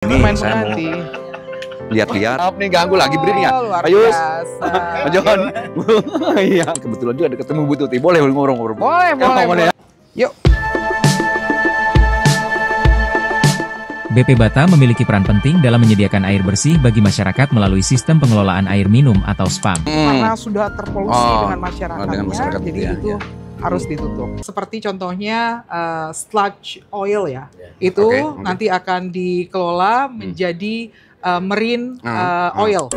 Ini main saya mau nanti. lihat-lihat. Maaf nih ganggu lagi berdiri nih ya. Luar Ayus. biasa. Mas John. Iya, kebetulan juga ada ketemu Bu Tuti. Boleh ngobrol-ngobrol. Boleh ya. Yuk. BP Batam memiliki peran penting dalam menyediakan air bersih bagi masyarakat melalui sistem pengelolaan air minum atau SPAM. Karena sudah terpolusi dengan masyarakatnya, dengan masyarakat jadi ya, itu ya. harus ditutup. Seperti contohnya sludge oil ya, itu Oke. nanti akan dikelola menjadi marine oil.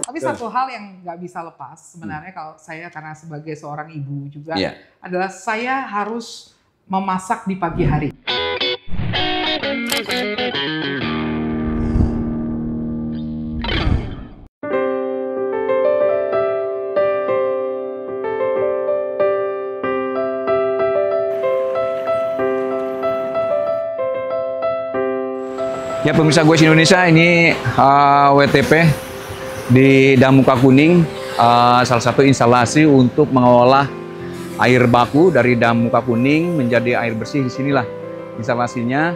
Tapi satu hal yang nggak bisa lepas sebenarnya kalau saya karena sebagai seorang ibu juga adalah saya harus memasak di pagi hari. Ya pemirsa Goes Indonesia, ini WTP di Dam Muka Kuning, salah satu instalasi untuk mengolah air baku dari Dam Muka Kuning menjadi air bersih. Di sinilah instalasinya.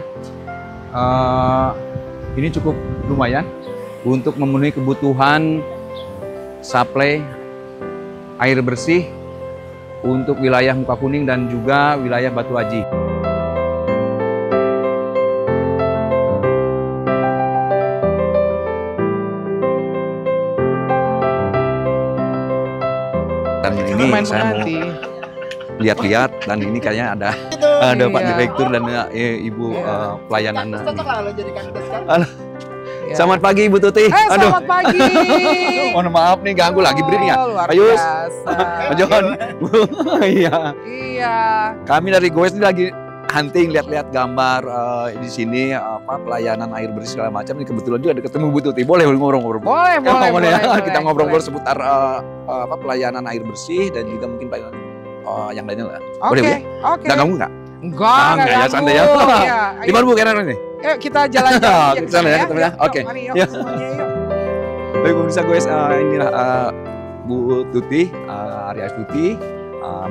Ini cukup lumayan untuk memenuhi kebutuhan suplai air bersih untuk wilayah Muka Kuning dan juga wilayah Batu Aji. Dan ini saya mau lihat-lihat, dan ini kayaknya ada Pak Direktur dan Ibu pelayanan. Selamat pagi Ibu Tuti. Selamat pagi. Mohon maaf nih ganggu lagi berdiri ya. Luar Ayus. biasa. Mas John. Iya. Iya. Kami dari Goes ini lagi hunting, lihat-lihat gambar di sini pelayanan air bersih segala macam. Ini kebetulan juga ada ketemu Bu Tuti. Boleh ngobrol-ngobrol. Boleh ya. Kita ngobrol-ngobrol seputar pelayanan air bersih dan juga mungkin pelayanan yang lainnya lah. Boleh Bu? Oke. Nggak ganggu nggak? Enggak ya, santai ya. Di mana Bu kira nih? Yuk kita jalan-jalan Ke sana ya, ketemu ya. Oke. Mari Ya. yuk semuanya yuk. Baik pemirsa Goes, inilah Bu Tuti, Arya Tuti.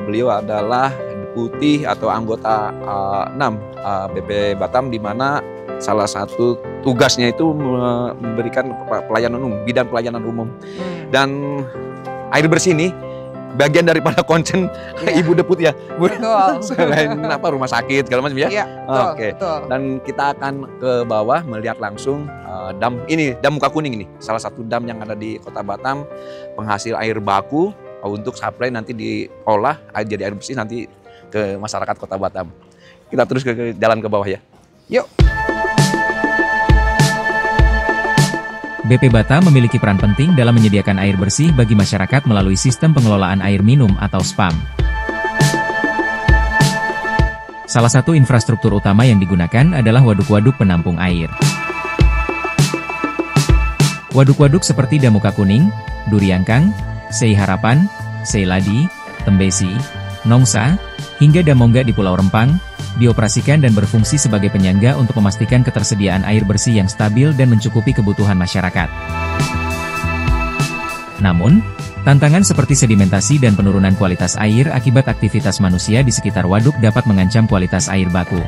Beliau adalah deputi atau anggota 6 BP Batam, di mana salah satu tugasnya itu memberikan pelayanan umum, bidang pelayanan umum. Dan air bersih ini bagian daripada konsen Ibu Deputi ya. Betul. Selain rumah sakit segala macam ya. Iya, betul, Oke. betul. Dan kita akan ke bawah melihat langsung dam ini, Dam Muka Kuning ini, salah satu dam yang ada di Kota Batam, penghasil air baku untuk suplai nanti diolah jadi air bersih nanti ke masyarakat Kota Batam. Kita terus ke jalan ke bawah ya. Yuk. BP Batam memiliki peran penting dalam menyediakan air bersih bagi masyarakat melalui sistem pengelolaan air minum atau SPAM. Salah satu infrastruktur utama yang digunakan adalah waduk-waduk penampung air. Waduk-waduk seperti Dam Muka Kuning, Duriangkang, Sei Harapan, Sei Ladi, Tembesi, Nongsa, hingga Damongga di Pulau Rempang, dioperasikan dan berfungsi sebagai penyangga untuk memastikan ketersediaan air bersih yang stabil dan mencukupi kebutuhan masyarakat. Namun, tantangan seperti sedimentasi dan penurunan kualitas air akibat aktivitas manusia di sekitar waduk dapat mengancam kualitas air baku.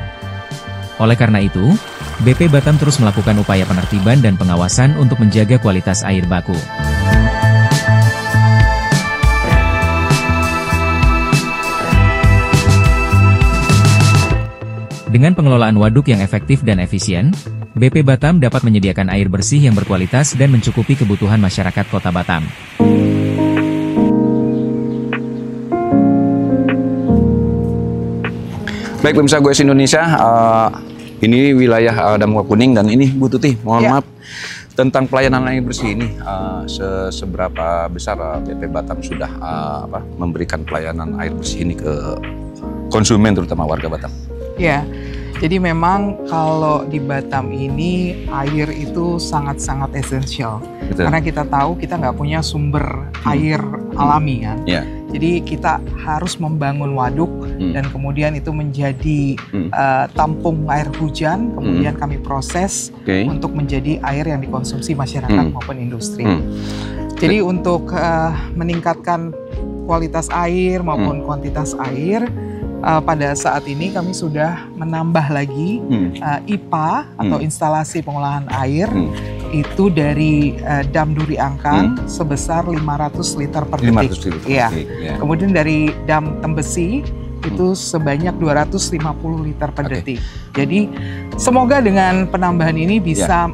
Oleh karena itu, BP Batam terus melakukan upaya penertiban dan pengawasan untuk menjaga kualitas air baku. Dengan pengelolaan waduk yang efektif dan efisien, BP Batam dapat menyediakan air bersih yang berkualitas dan mencukupi kebutuhan masyarakat Kota Batam. Baik pemirsa Goes Indonesia, ini wilayah Dam Muka Kuning, dan ini Bu Tuti, mohon maaf tentang pelayanan air bersih ini, seberapa besar BP Batam sudah memberikan pelayanan air bersih ini ke konsumen terutama warga Batam. Ya, jadi memang kalau di Batam ini air itu sangat-sangat esensial. Betul. Karena kita tahu kita nggak punya sumber air alami kan. Ya. Jadi kita harus membangun waduk dan kemudian itu menjadi tampung air hujan, kemudian kami proses untuk menjadi air yang dikonsumsi masyarakat maupun industri. Jadi untuk meningkatkan kualitas air maupun kuantitas air, pada saat ini kami sudah menambah lagi IPA atau instalasi pengolahan air itu dari dam Duri Angkang sebesar 500 liter per detik. 500 liter. Iya. Kemudian dari dam Tembesi itu sebanyak 250 liter per detik. Jadi semoga dengan penambahan ini bisa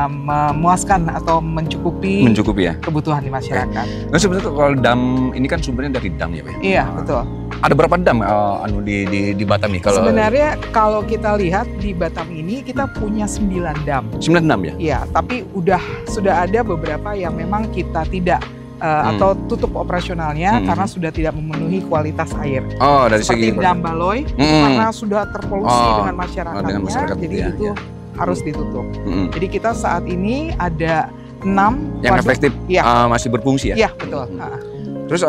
memuaskan atau mencukupi ya kebutuhan di masyarakat. Nah sebenarnya kalau dam ini kan sumbernya dari dam ya Pak? Iya, betul. Ada berapa dam di Batam nih? Sebenarnya kalau kita lihat di Batam ini kita punya 9 dam. 9 dam ya? Iya, tapi sudah ada beberapa yang memang kita tidak atau tutup operasionalnya karena sudah tidak memenuhi kualitas air. Oh, dari seperti segi dam Baloi karena sudah terpolusi dengan masyarakatnya, jadi itu harus ditutup. Jadi kita saat ini ada 6 yang efektif masih berfungsi ya? Iya, betul. Terus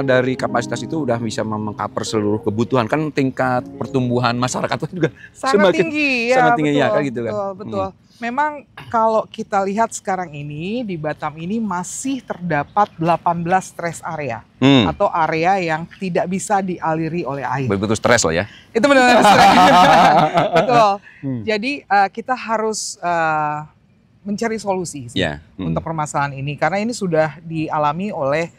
dari kapasitas itu udah bisa mengcover seluruh kebutuhan, kan tingkat pertumbuhan masyarakat itu juga sangat tinggi ya, betul, ya kan gitu kan. Betul. Memang kalau kita lihat sekarang ini di Batam ini masih terdapat 18 stress area atau area yang tidak bisa dialiri oleh air. Betul stres loh ya. Itu benar-benar stres. Betul. Jadi kita harus mencari solusi untuk permasalahan ini karena ini sudah dialami oleh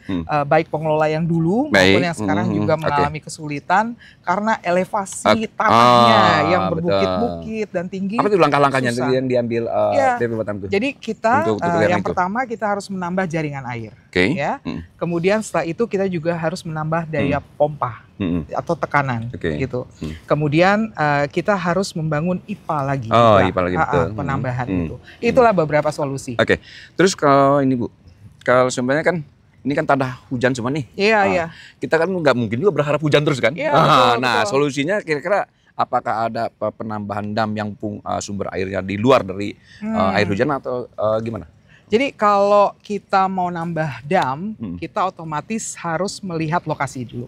baik pengelola yang dulu maupun yang sekarang juga mengalami kesulitan karena elevasi tanahnya yang berbukit-bukit dan tinggi. Apa itu langkah-langkahnya yang diambil BP Batam itu? Jadi kita yang pertama kita harus menambah jaringan air, ya. Kemudian setelah itu kita juga harus menambah daya pompa atau tekanan, gitu. Kemudian kita harus membangun IPA lagi, IPA lagi betul. Penambahan itu. Itulah beberapa solusi. Terus kalau ini Bu, kalau sebenarnya kan ini kan tanda hujan semua nih. Iya. Kita kan nggak mungkin juga berharap hujan terus kan. Betul. Solusinya kira-kira apakah ada penambahan dam yang sumber airnya di luar dari air hujan atau gimana? Jadi kalau kita mau nambah dam, kita otomatis harus melihat lokasi dulu.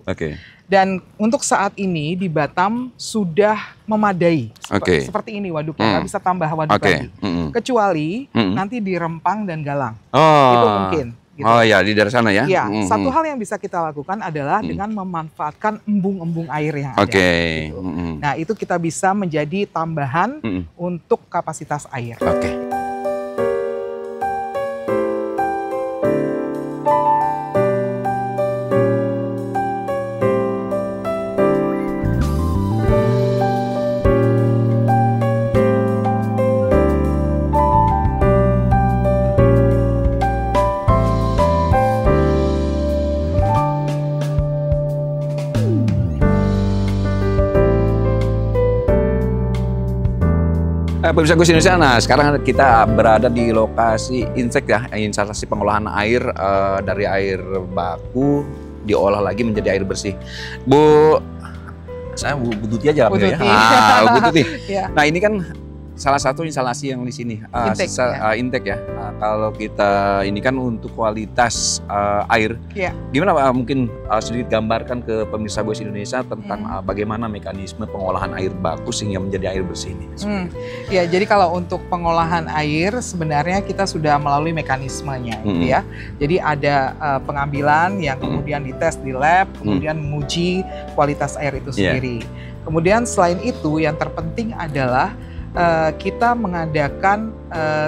Dan untuk saat ini di Batam sudah memadai. Seperti ini waduknya, nggak bisa tambah waduk lagi. Kecuali nanti di Rempang dan Galang. Itu mungkin. Gitu. Di daerah sana ya? Iya, satu hal yang bisa kita lakukan adalah dengan memanfaatkan embung-embung air yang ada. Gitu. Nah itu kita bisa menjadi tambahan untuk kapasitas air. Pemirsa Gus Indonesia, nah sekarang kita berada di lokasi insek ya, instalasi pengolahan air dari air baku diolah lagi menjadi air bersih. Bu, saya Bu Tuti aja Bu Tuti. Nah ini kan salah satu instalasi yang di sini intake ya. Kalau kita ini kan untuk kualitas air, gimana Pak? Mungkin sedikit gambarkan ke pemirsa Gus Indonesia tentang bagaimana mekanisme pengolahan air baku sehingga menjadi air bersih ini. Ya, jadi kalau untuk pengolahan air sebenarnya kita sudah melalui mekanismenya, gitu ya. Jadi ada pengambilan yang kemudian dites di lab, kemudian menguji kualitas air itu sendiri. Kemudian selain itu yang terpenting adalah kita mengadakan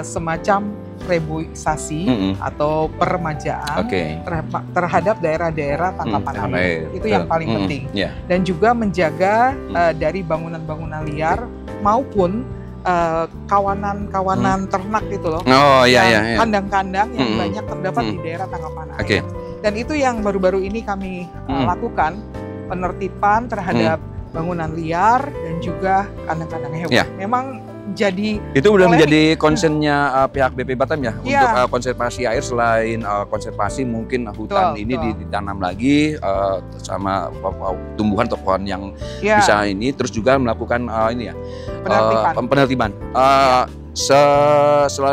semacam reboisasi atau peremajaan terhadap daerah-daerah tangkapan air. Itu yang paling penting. Dan juga menjaga dari bangunan-bangunan liar maupun kawanan-kawanan ternak gitu loh. Kandang-kandang yang banyak terdapat di daerah tangkapan air. Dan itu yang baru-baru ini kami lakukan, penertiban terhadap bangunan liar dan juga kandang-kandang hewan. Memang jadi itu udah menjadi concernnya pihak BP Batam ya untuk konservasi air. Selain konservasi mungkin hutan ini ditanam lagi sama tumbuhan atau pohon yang bisa ini, terus juga melakukan ini ya penertiban.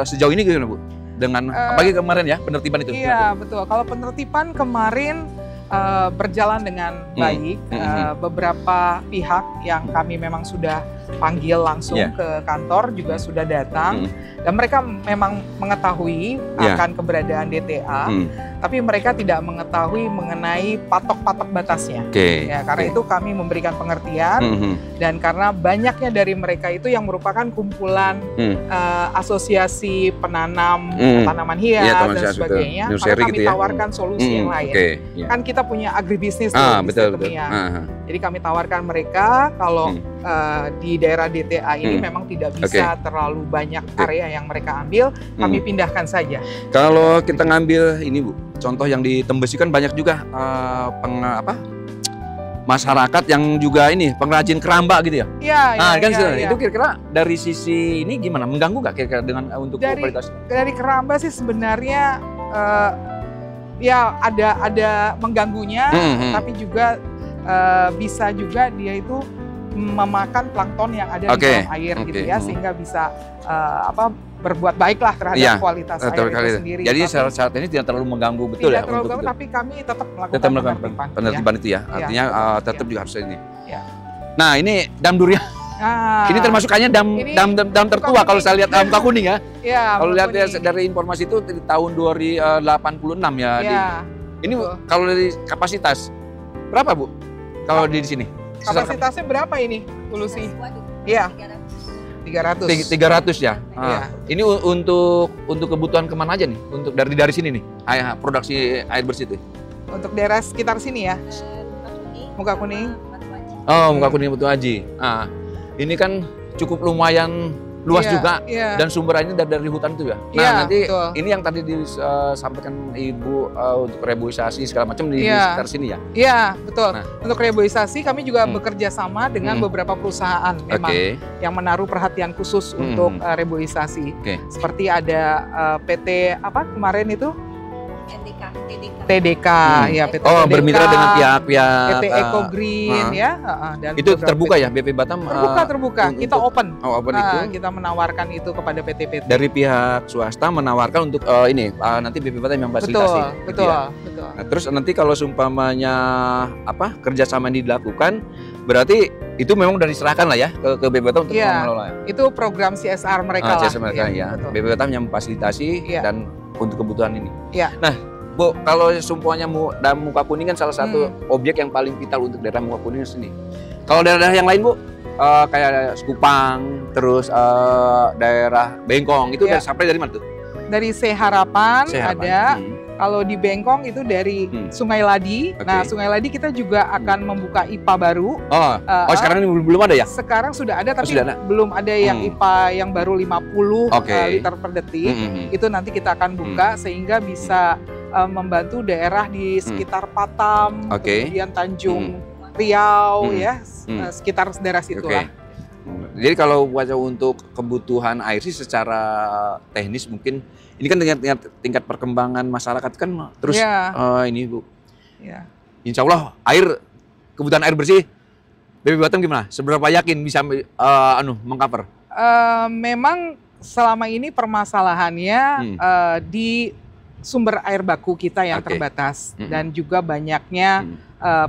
Sejauh ini gimana Bu? Dengan apalagi kemarin ya penertiban itu? Iya betul. Kalau penertiban kemarin berjalan dengan baik. Beberapa pihak yang kami memang sudah panggil langsung ke kantor juga sudah datang. Dan mereka memang mengetahui akan keberadaan DTA, tapi mereka tidak mengetahui mengenai patok-patok batasnya. Ya, karena itu kami memberikan pengertian, dan karena banyaknya dari mereka itu yang merupakan kumpulan asosiasi penanam tanaman hias dan sebagainya, maka kami tawarkan solusi yang lain. Kan kita punya agribisnis jadi kami tawarkan mereka kalau di daerah DTA ini memang tidak bisa terlalu banyak area yang mereka ambil, kami pindahkan saja. Kalau kita ngambil ini Bu, contoh yang di Tembesi kan banyak juga masyarakat yang juga ini pengrajin keramba gitu ya. Itu kira-kira dari sisi ini gimana? Mengganggu nggak kira-kira dengan untuk kualitas? Dari keramba sih sebenarnya ya ada mengganggunya, tapi juga bisa juga dia itu memakan plankton yang ada di dalam air gitu ya, sehingga bisa berbuat baiklah terhadap kualitas air itu sendiri. Jadi syarat ini tidak terlalu mengganggu tidak terlalu mengganggu, tapi kami tetap melakukan penertiban itu ya. Artinya tetap juga harus ini. Nah, ini dam durian. Ini termasuk kayaknya dam tertua kalau saya lihat Muka Kuning ya. Kalau lihat dari informasi itu di tahun 1986 ya. Ini kalau dari kapasitas berapa Bu? Kalau di sini? Kapasitasnya berapa ini, Ulusi? Iya. 300 ya. Ini untuk kebutuhan kemana aja nih? Untuk dari sini nih, produksi air bersih itu. Untuk daerah sekitar sini ya. Muka Kuning. Oh, Muka Kuning Batu Aji. Ini kan cukup lumayan luas juga dan sumber airnya dari hutan itu ya. Nah, nanti ini yang tadi disampaikan Ibu untuk reboisasi segala macam di sekitar sini ya. Iya, betul. Untuk reboisasi kami juga bekerja sama dengan beberapa perusahaan memang yang menaruh perhatian khusus untuk reboisasi. Seperti ada PT apa kemarin itu? TDK, ya PT TDK, bermitra dengan pihak-pihak PT Eco Green ya, dan itu terbuka ya BP Batam? Terbuka, kita open. Itu. Kita menawarkan itu kepada PT-PT. Dari pihak swasta menawarkan untuk nanti BP Batam yang fasilitasi. Betul. Nah, terus nanti kalau seumpamanya kerjasama ini dilakukan, berarti itu memang udah diserahkan lah ya ke BP Batam untuk mengelola. Itu program CSR mereka lah. CSR mereka ya. BP Batam yang memfasilitasi dan untuk kebutuhan ini. Nah, Bu, kalau seumpamanya Dam Muka Kuning kan salah satu objek yang paling vital untuk daerah Muka Kuning sini. Kalau daerah yang lain Bu, kayak Sekupang, terus daerah Bengkong, itu sampai dari mana tuh? Dari Seharapan ada. Kalau di Bengkong itu dari Sungai Ladi. Nah, Sungai Ladi kita juga akan membuka IPA baru. Sekarang ini belum ada ya? Sekarang sudah ada, tapi belum ada yang IPA yang baru 50 liter per detik. Itu nanti kita akan buka sehingga bisa membantu daerah di sekitar Patam, kemudian Tanjung Riau ya, sekitar daerah situ lah. Jadi kalau untuk kebutuhan air sih secara teknis mungkin ini kan dengan tingkat perkembangan masyarakat kan terus ini Bu. Insya Allah kebutuhan air bersih BP Batam gimana? Seberapa yakin bisa mengcover? Memang selama ini permasalahannya di sumber air baku kita yang terbatas dan juga banyaknya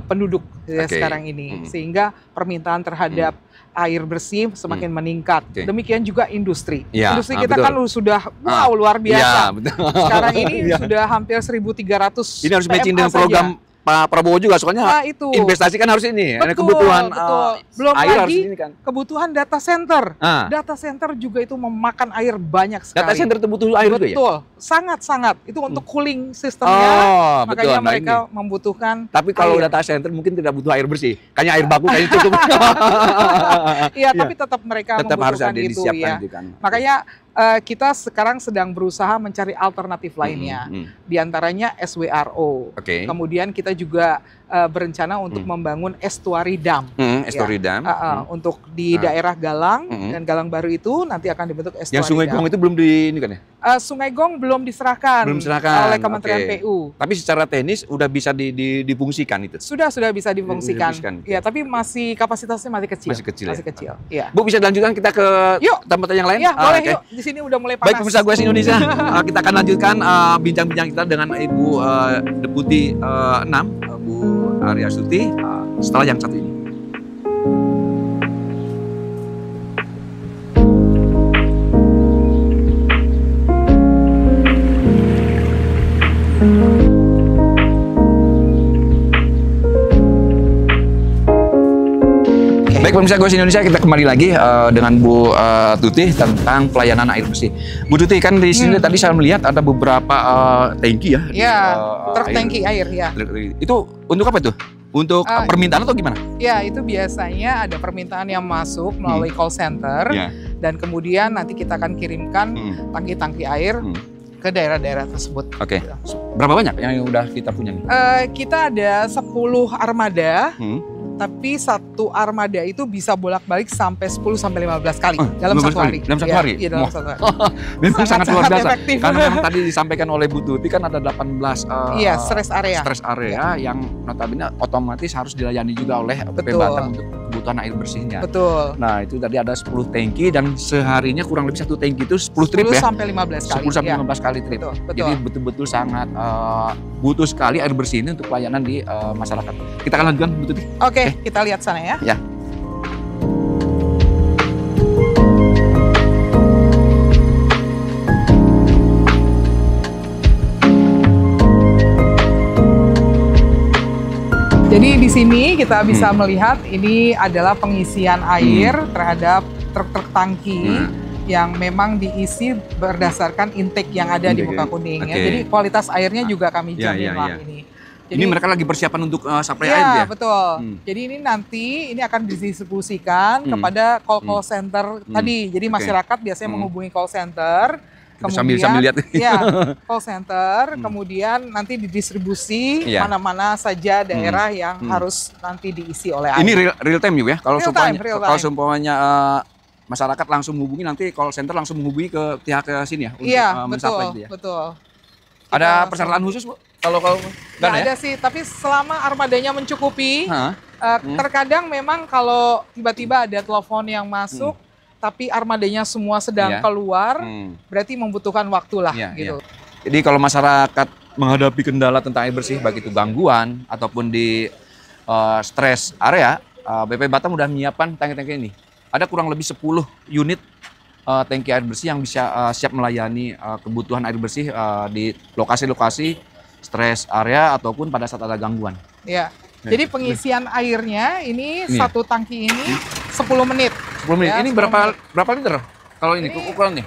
penduduk sekarang ini, sehingga permintaan terhadap air bersih semakin meningkat. Demikian juga industri. Industri kita kan sudah luar biasa. Sekarang ini sudah hampir 1.300. Ini harus matching dengan program Pak Prabowo juga, soalnya investasi kan harus ini, kebutuhan belum air lagi harus ini kan. Kebutuhan data center. Data center juga itu memakan air banyak sekali. Data center itu butuh air juga ya? Betul, sangat-sangat. Itu untuk cooling sistemnya, makanya mereka membutuhkan. Tapi kalau data center mungkin tidak butuh air bersih, kayaknya air baku kayaknya cukup. Iya, tapi tetap mereka membutuhkan itu ya. Makanya kita sekarang sedang berusaha mencari alternatif lainnya, di antaranya SWRO. Kemudian kita juga berencana untuk membangun estuary dam. Estuary dam. Untuk di daerah Galang dan Galang Baru itu nanti akan dibentuk estuary dam. Yang Sungai Gong itu belum ini kan ya? Sungai Gong belum diserahkan oleh Kementerian PU. Tapi secara teknis udah bisa difungsikan itu? Sudah bisa difungsikan. Ya, tapi kapasitasnya masih kecil. Masih kecil. Ya. Bu, bisa dilanjutkan kita ke tempat yang lain? Ya, boleh yuk. Di sini udah mulai panas. Baik pemirsa Goes Indonesia, kita akan lanjutkan bincang-bincang kita dengan Ibu Deputi 6, Bu Aryasuti, setelah yang satu ini. pemirsa Goes Indonesia, kita kembali lagi dengan Bu Tuti tentang pelayanan air bersih. Bu Tuti, kan di sini tadi saya melihat ada beberapa tangki ya. Ya, truk tangki air ya. Itu untuk apa tuh? Untuk permintaan atau gimana? Ya, itu biasanya ada permintaan yang masuk melalui call center, dan kemudian nanti kita akan kirimkan tangki-tangki air ke daerah-daerah tersebut. Oke. Berapa banyak yang udah kita punya nih? Kita ada 10 armada. Tapi satu armada itu bisa bolak-balik sampai 10-15 kali dalam satu hari. Dalam satu hari? Iya, dalam satu hari. Memang sangat luar biasa. Efektif. Karena memang tadi disampaikan oleh Bu Tuti kan ada 18 stress area. Stress area yang notabene otomatis harus dilayani juga oleh BP Batam untuk kebutuhan air bersihnya. Betul. Nah, itu tadi ada 10 tangki dan seharinya kurang lebih satu tangki itu 10 trip ya? 10 sampai 15 kali. 10 sampai 15 kali trip. Betul. Jadi betul-betul sangat butuh sekali air bersih ini untuk pelayanan di masyarakat. Kita akan lanjutkan, Bu Tuti. Oke, kita lihat sana ya. Ya. Jadi di sini kita bisa melihat ini adalah pengisian air terhadap truk-truk tangki yang memang diisi berdasarkan intake yang ada di Muka Kuning. Ya. Jadi kualitas airnya juga kami jamin lah ini. Jadi, ini mereka lagi persiapan untuk supply air ya? Betul. Jadi ini nanti ini akan didistribusikan kepada call center tadi. Jadi masyarakat biasanya menghubungi call center. Kemudian, sambil lihat. Ya, call center, kemudian nanti didistribusi mana-mana saja daerah yang harus nanti diisi oleh air. Ini real time ya? Kalau seumpamanya masyarakat langsung menghubungi, nanti call center langsung menghubungi ke pihak ke sini ya? Iya, betul. Ada persyaratan khusus, Bu? Kalau nggak ada sih, tapi selama armadanya mencukupi, terkadang memang kalau tiba-tiba ada telepon yang masuk, tapi armadanya semua sedang keluar, berarti membutuhkan waktu lah gitu. Jadi kalau masyarakat menghadapi kendala tentang air bersih, baik itu gangguan ataupun di stress area, BP Batam udah menyiapkan tangki-tangki ini. Ada kurang lebih 10 unit tangki air bersih yang bisa siap melayani kebutuhan air bersih di lokasi-lokasi stress area ataupun pada saat ada gangguan. Ya. Jadi pengisian airnya ini satu tangki ini 10 menit. 10 menit. Ya, ini berapa liter? Kalau ini ukuran nih?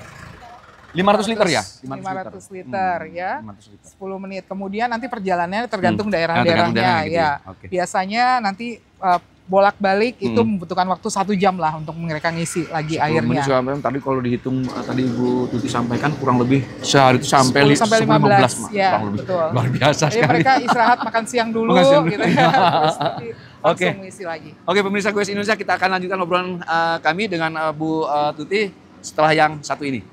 500 liter ya? 500 liter ya. 10 menit. Kemudian nanti perjalanannya tergantung daerah-daerahnya ya. Biasanya nanti bolak-balik itu membutuhkan waktu 1 jam lah untuk mereka ngisi lagi airnya. Tadi kalau dihitung tadi Ibu Tuti sampaikan kurang lebih sehari itu sampai 10-15 ya, kurang lebih. Betul. Luar biasa sekali. Jadi mereka istirahat makan siang dulu gitu ya. Terus nanti langsung mengisi lagi. Oke, pemirsa Goes Indonesia, kita akan lanjutkan obrolan kami dengan Bu Tuti setelah yang satu ini.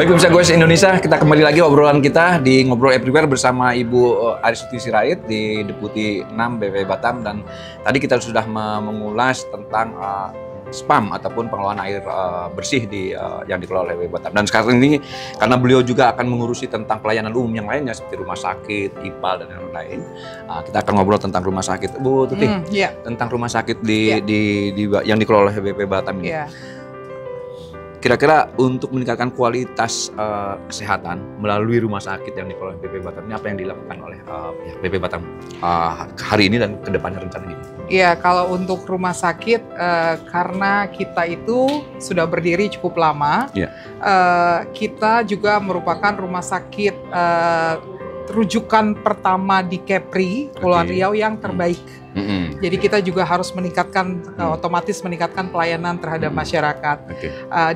Baik pemirsa Goes Indonesia, kita kembali lagi obrolan kita di Ngobrol Everywhere bersama Ibu Aristuti Sirait di Deputi 6 BP Batam, dan tadi kita sudah mengulas tentang SPAM ataupun pengelolaan air bersih yang dikelola oleh BP Batam. Dan sekarang ini karena beliau juga akan mengurusi tentang pelayanan umum yang lainnya seperti rumah sakit, IPAL dan lain-lain. Kita akan ngobrol tentang rumah sakit, Bu Tuti, tentang rumah sakit yang dikelola oleh BP Batam ini. Kira-kira untuk meningkatkan kualitas kesehatan melalui rumah sakit yang dikelola BP Batam ini, apa yang dilakukan oleh pihak BP Batam hari ini dan kedepannya rencananya? Iya, kalau untuk rumah sakit karena kita itu sudah berdiri cukup lama, kita juga merupakan rumah sakit rujukan pertama di Kepri, Kepulauan Riau yang terbaik. Jadi kita juga harus meningkatkan, otomatis meningkatkan pelayanan terhadap masyarakat.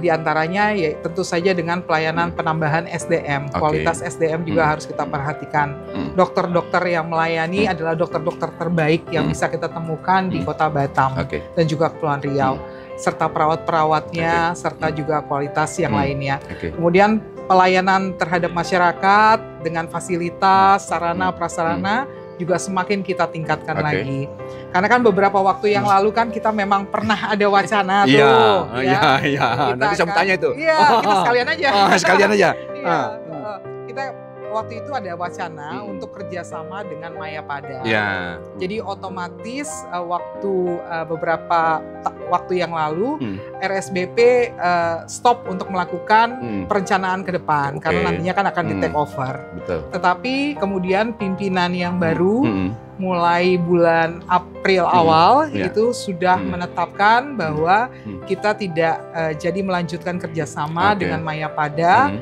Di antaranya ya tentu saja dengan pelayanan penambahan SDM. Kualitas SDM juga harus kita perhatikan. Dokter-dokter yang melayani adalah dokter-dokter terbaik yang bisa kita temukan di Kota Batam dan juga Kepulauan Riau. Serta perawat-perawatnya, serta juga kualitas yang lainnya. Kemudian pelayanan terhadap masyarakat dengan fasilitas, sarana, prasarana juga semakin kita tingkatkan lagi. Karena kan beberapa waktu yang lalu kan kita memang pernah ada wacana tuh. Iya. Nanti saya tanya itu. Iya, kita sekalian aja. Sekalian aja. Iya, kita waktu itu ada wacana untuk kerjasama dengan Mayapada. Ya. Jadi otomatis beberapa waktu yang lalu RSBP stop untuk melakukan perencanaan ke depan karena nantinya kan akan di take over. Betul. Tetapi kemudian pimpinan yang baru mulai bulan April awal itu sudah menetapkan bahwa kita tidak jadi melanjutkan kerjasama dengan Mayapada,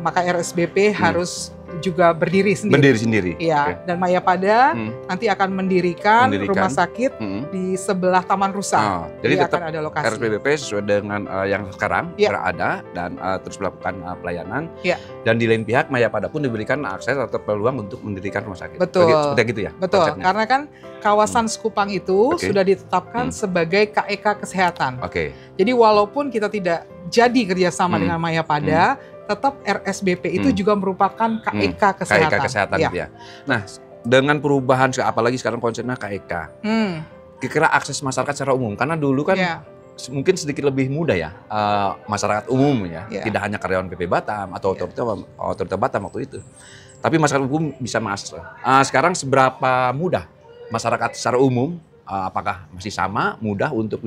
maka RSBP harus juga berdiri sendiri. Iya, dan Mayapada nanti akan mendirikan rumah sakit di sebelah Taman Rusa. Jadi tetap akan ada lokasi. RSBP sesuai dengan yang sekarang berada dan terus melakukan pelayanan. Dan di lain pihak Mayapada pun diberikan akses atau peluang untuk mendirikan rumah sakit. Betul. Seperti gitu ya. Betul. Konsepnya. Karena kan kawasan Sekupang itu sudah ditetapkan sebagai KEK Kesehatan. Jadi walaupun kita tidak jadi kerjasama dengan Mayapada, tetap RSBP itu juga merupakan KEK Kesehatan. KEK Kesehatan gitu ya. Nah, dengan perubahan apalagi sekarang konsepnya KEK. Kira-kira akses masyarakat secara umum karena dulu kan mungkin sedikit lebih mudah ya masyarakat umum ya, tidak hanya karyawan PP Batam atau otoritas Batam waktu itu. Tapi masyarakat umum bisa mengakses. Sekarang seberapa mudah masyarakat secara umum, apakah masih sama mudah untuk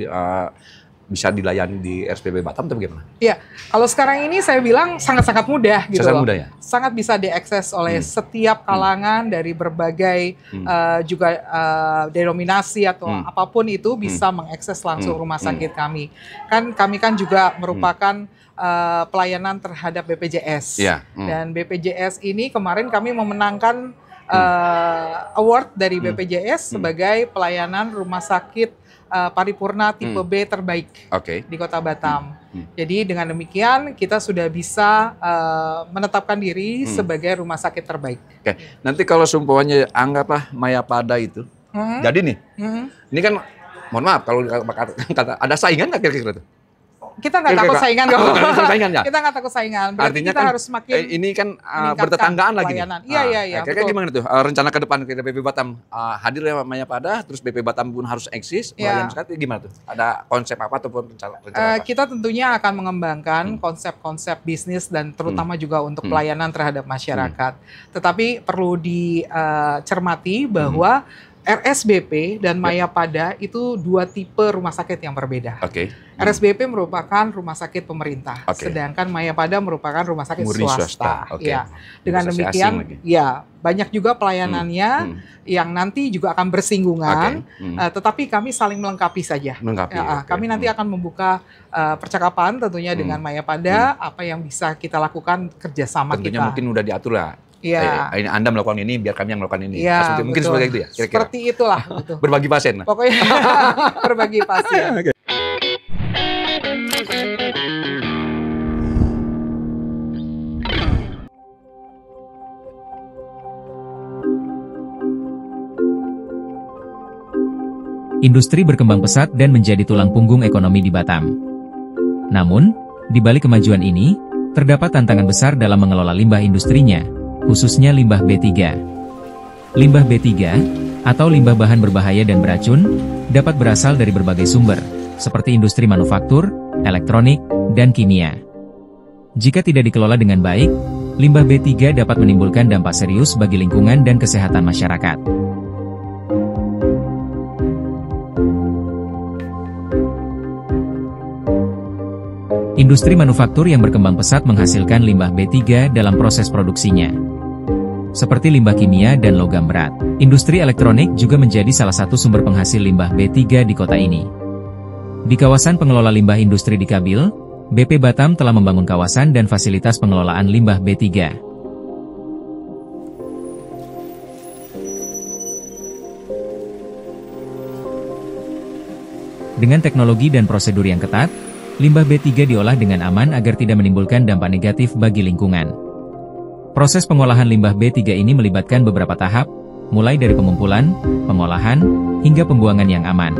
bisa dilayani di RSBP Batam atau bagaimana? Iya, kalau sekarang ini saya bilang sangat-sangat mudah gitu loh. Mudah ya? Sangat bisa diakses oleh setiap kalangan dari berbagai juga denominasi atau apapun itu bisa mengakses langsung rumah sakit kami. Kan kami kan juga merupakan pelayanan terhadap BPJS. Dan BPJS ini kemarin kami memenangkan award dari BPJS sebagai pelayanan rumah sakit paripurna tipe B terbaik di Kota Batam. Jadi dengan demikian kita sudah bisa menetapkan diri sebagai rumah sakit terbaik. Nanti kalau sumpahnya anggaplah Mayapada itu, jadi nih, ini kan mohon maaf kalau kata ada saingan nggak kira-kira tuh? Kita nggak takut saingan kok. Kita nggak takut saingan. Berarti artinya kita kan, harus semakin ini kan bertetanggaan lagi. Iya. Kira-kira gimana tuh rencana ke depan kita BP Batam hadir ya Mayapada, terus BP Batam pun harus eksis. Gimana tuh? Ada konsep apa ataupun rencana apa? Kita tentunya akan mengembangkan konsep-konsep bisnis dan terutama juga untuk pelayanan terhadap masyarakat. Tetapi perlu dicermati bahwa RSBP dan Mayapada itu dua tipe rumah sakit yang berbeda. RSBP merupakan rumah sakit pemerintah, sedangkan Mayapada merupakan rumah sakit swasta. Ya, dengan demikian, banyak juga pelayanannya yang nanti juga akan bersinggungan, tetapi kami saling melengkapi saja. Kami nanti akan membuka percakapan tentunya dengan Mayapada, apa yang bisa kita lakukan kerjasama tentunya kita. Mungkin udah diatur lah. Ini Anda melakukan ini, biar kami yang melakukan ini. Mungkin seperti itu ya? Kira-kira. Seperti itulah. Berbagi pasien. Pokoknya berbagi pasien. Industri berkembang pesat dan menjadi tulang punggung ekonomi di Batam. Namun, di balik kemajuan ini, terdapat tantangan besar dalam mengelola limbah industrinya, khususnya limbah B3. Limbah B3, atau limbah bahan berbahaya dan beracun, dapat berasal dari berbagai sumber, seperti industri manufaktur, elektronik, dan kimia. Jika tidak dikelola dengan baik, limbah B3 dapat menimbulkan dampak serius bagi lingkungan dan kesehatan masyarakat. Industri manufaktur yang berkembang pesat menghasilkan limbah B3 dalam proses produksinya, seperti limbah kimia dan logam berat. Industri elektronik juga menjadi salah satu sumber penghasil limbah B3 di kota ini. Di kawasan pengelola limbah industri di Kabil, BP Batam telah membangun kawasan dan fasilitas pengelolaan limbah B3. Dengan teknologi dan prosedur yang ketat, limbah B3 diolah dengan aman agar tidak menimbulkan dampak negatif bagi lingkungan. Proses pengolahan limbah B3 ini melibatkan beberapa tahap, mulai dari pengumpulan, pengolahan, hingga pembuangan yang aman.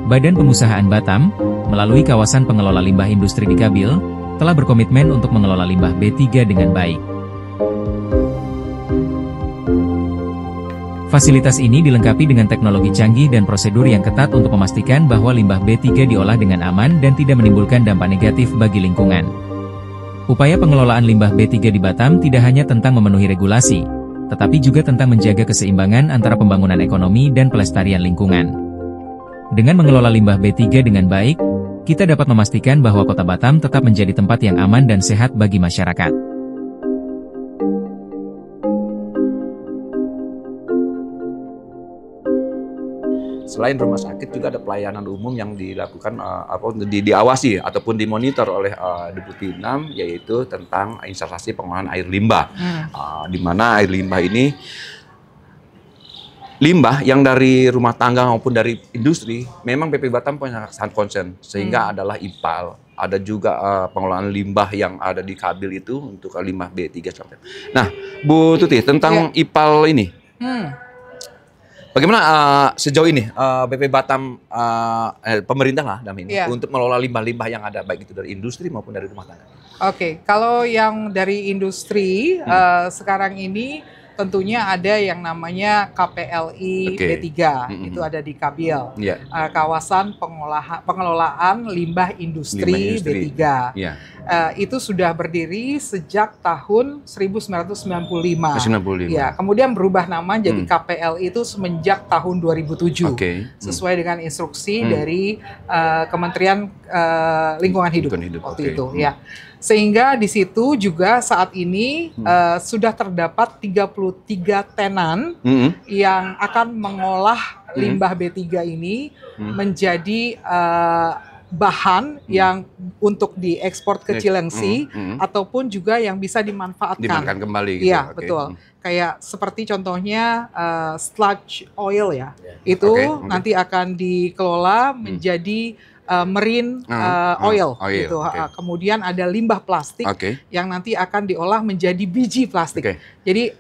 Badan Pengusahaan Batam, melalui kawasan pengelola limbah industri di Kabil, telah berkomitmen untuk mengelola limbah B3 dengan baik. Fasilitas ini dilengkapi dengan teknologi canggih dan prosedur yang ketat untuk memastikan bahwa limbah B3 diolah dengan aman dan tidak menimbulkan dampak negatif bagi lingkungan. Upaya pengelolaan limbah B3 di Batam tidak hanya tentang memenuhi regulasi, tetapi juga tentang menjaga keseimbangan antara pembangunan ekonomi dan pelestarian lingkungan. Dengan mengelola limbah B3 dengan baik, kita dapat memastikan bahwa Kota Batam tetap menjadi tempat yang aman dan sehat bagi masyarakat. Selain rumah sakit juga ada pelayanan umum yang dilakukan diawasi ataupun dimonitor oleh Deputi 6, yaitu tentang instalasi pengolahan air limbah. Di mana air limbah ini limbah yang dari rumah tangga maupun dari industri memang BP Batam punya sangat concern, sehingga adalah IPAL. Ada juga pengolahan limbah yang ada di Kabil itu untuk limbah B3 sampai. Nah, Bu Tuti, tentang IPAL ini. Bagaimana sejauh ini BP Batam, pemerintah lah dalam ini, untuk mengelola limbah-limbah yang ada baik itu dari industri maupun dari rumah tangga? Oke, kalau yang dari industri sekarang ini tentunya ada yang namanya KPLI B3, itu ada di Kabil, kawasan pengelolaan limbah industri B3. Itu sudah berdiri sejak tahun 1995. Ya, kemudian berubah nama jadi KPLI itu semenjak tahun 2007, sesuai dengan instruksi dari Kementerian Lingkungan Hidup waktu itu. Ya. Sehingga di situ juga saat ini sudah terdapat 33 tenan yang akan mengolah limbah B3 ini menjadi bahan yang untuk diekspor ke Cilengsi ataupun juga yang bisa dimanfaatkan kembali gitu. Iya, betul. Kayak seperti contohnya sludge oil ya. Itu nanti akan dikelola menjadi marine oil gitu. Kemudian ada limbah plastik yang nanti akan diolah menjadi biji plastik. Jadi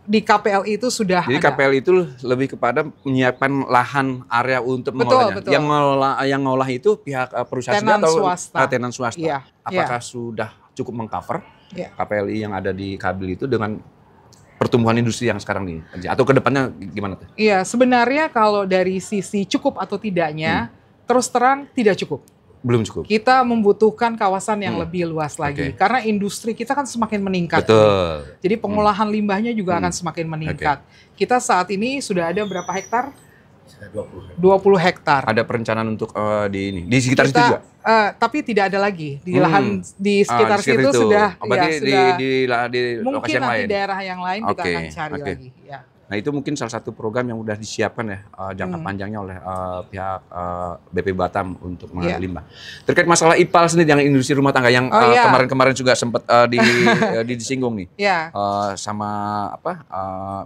di KPLI itu sudah Jadi KPLI itu lebih kepada menyiapkan lahan area untuk mengolahnya. Yang ngolah itu pihak perusahaan tenan atau swasta. Tenan swasta. Apakah sudah cukup mengcover KPLI yang ada di Kabil itu dengan pertumbuhan industri yang sekarang ini? Atau kedepannya gimana tuh? Iya, sebenarnya kalau dari sisi cukup atau tidaknya, terus terang tidak cukup. Belum cukup. Kita membutuhkan kawasan yang lebih luas lagi. Karena industri kita kan semakin meningkat. Betul. Jadi pengolahan limbahnya juga akan semakin meningkat. Kita saat ini sudah ada berapa hektar? 20 hektar. Ada perencanaan untuk di sekitar situ juga? Tapi tidak ada lagi. Di lahan di sekitar situ sudah. Berarti di lokasi yang lain? Mungkin nanti daerah yang lain kita akan cari lagi. Ya. Nah, itu mungkin salah satu program yang sudah disiapkan ya jangka panjangnya oleh pihak BP Batam untuk mengolah limbah. Terkait masalah IPAL sendiri yang industri rumah tangga yang kemarin-kemarin juga sempat disinggung nih. Sama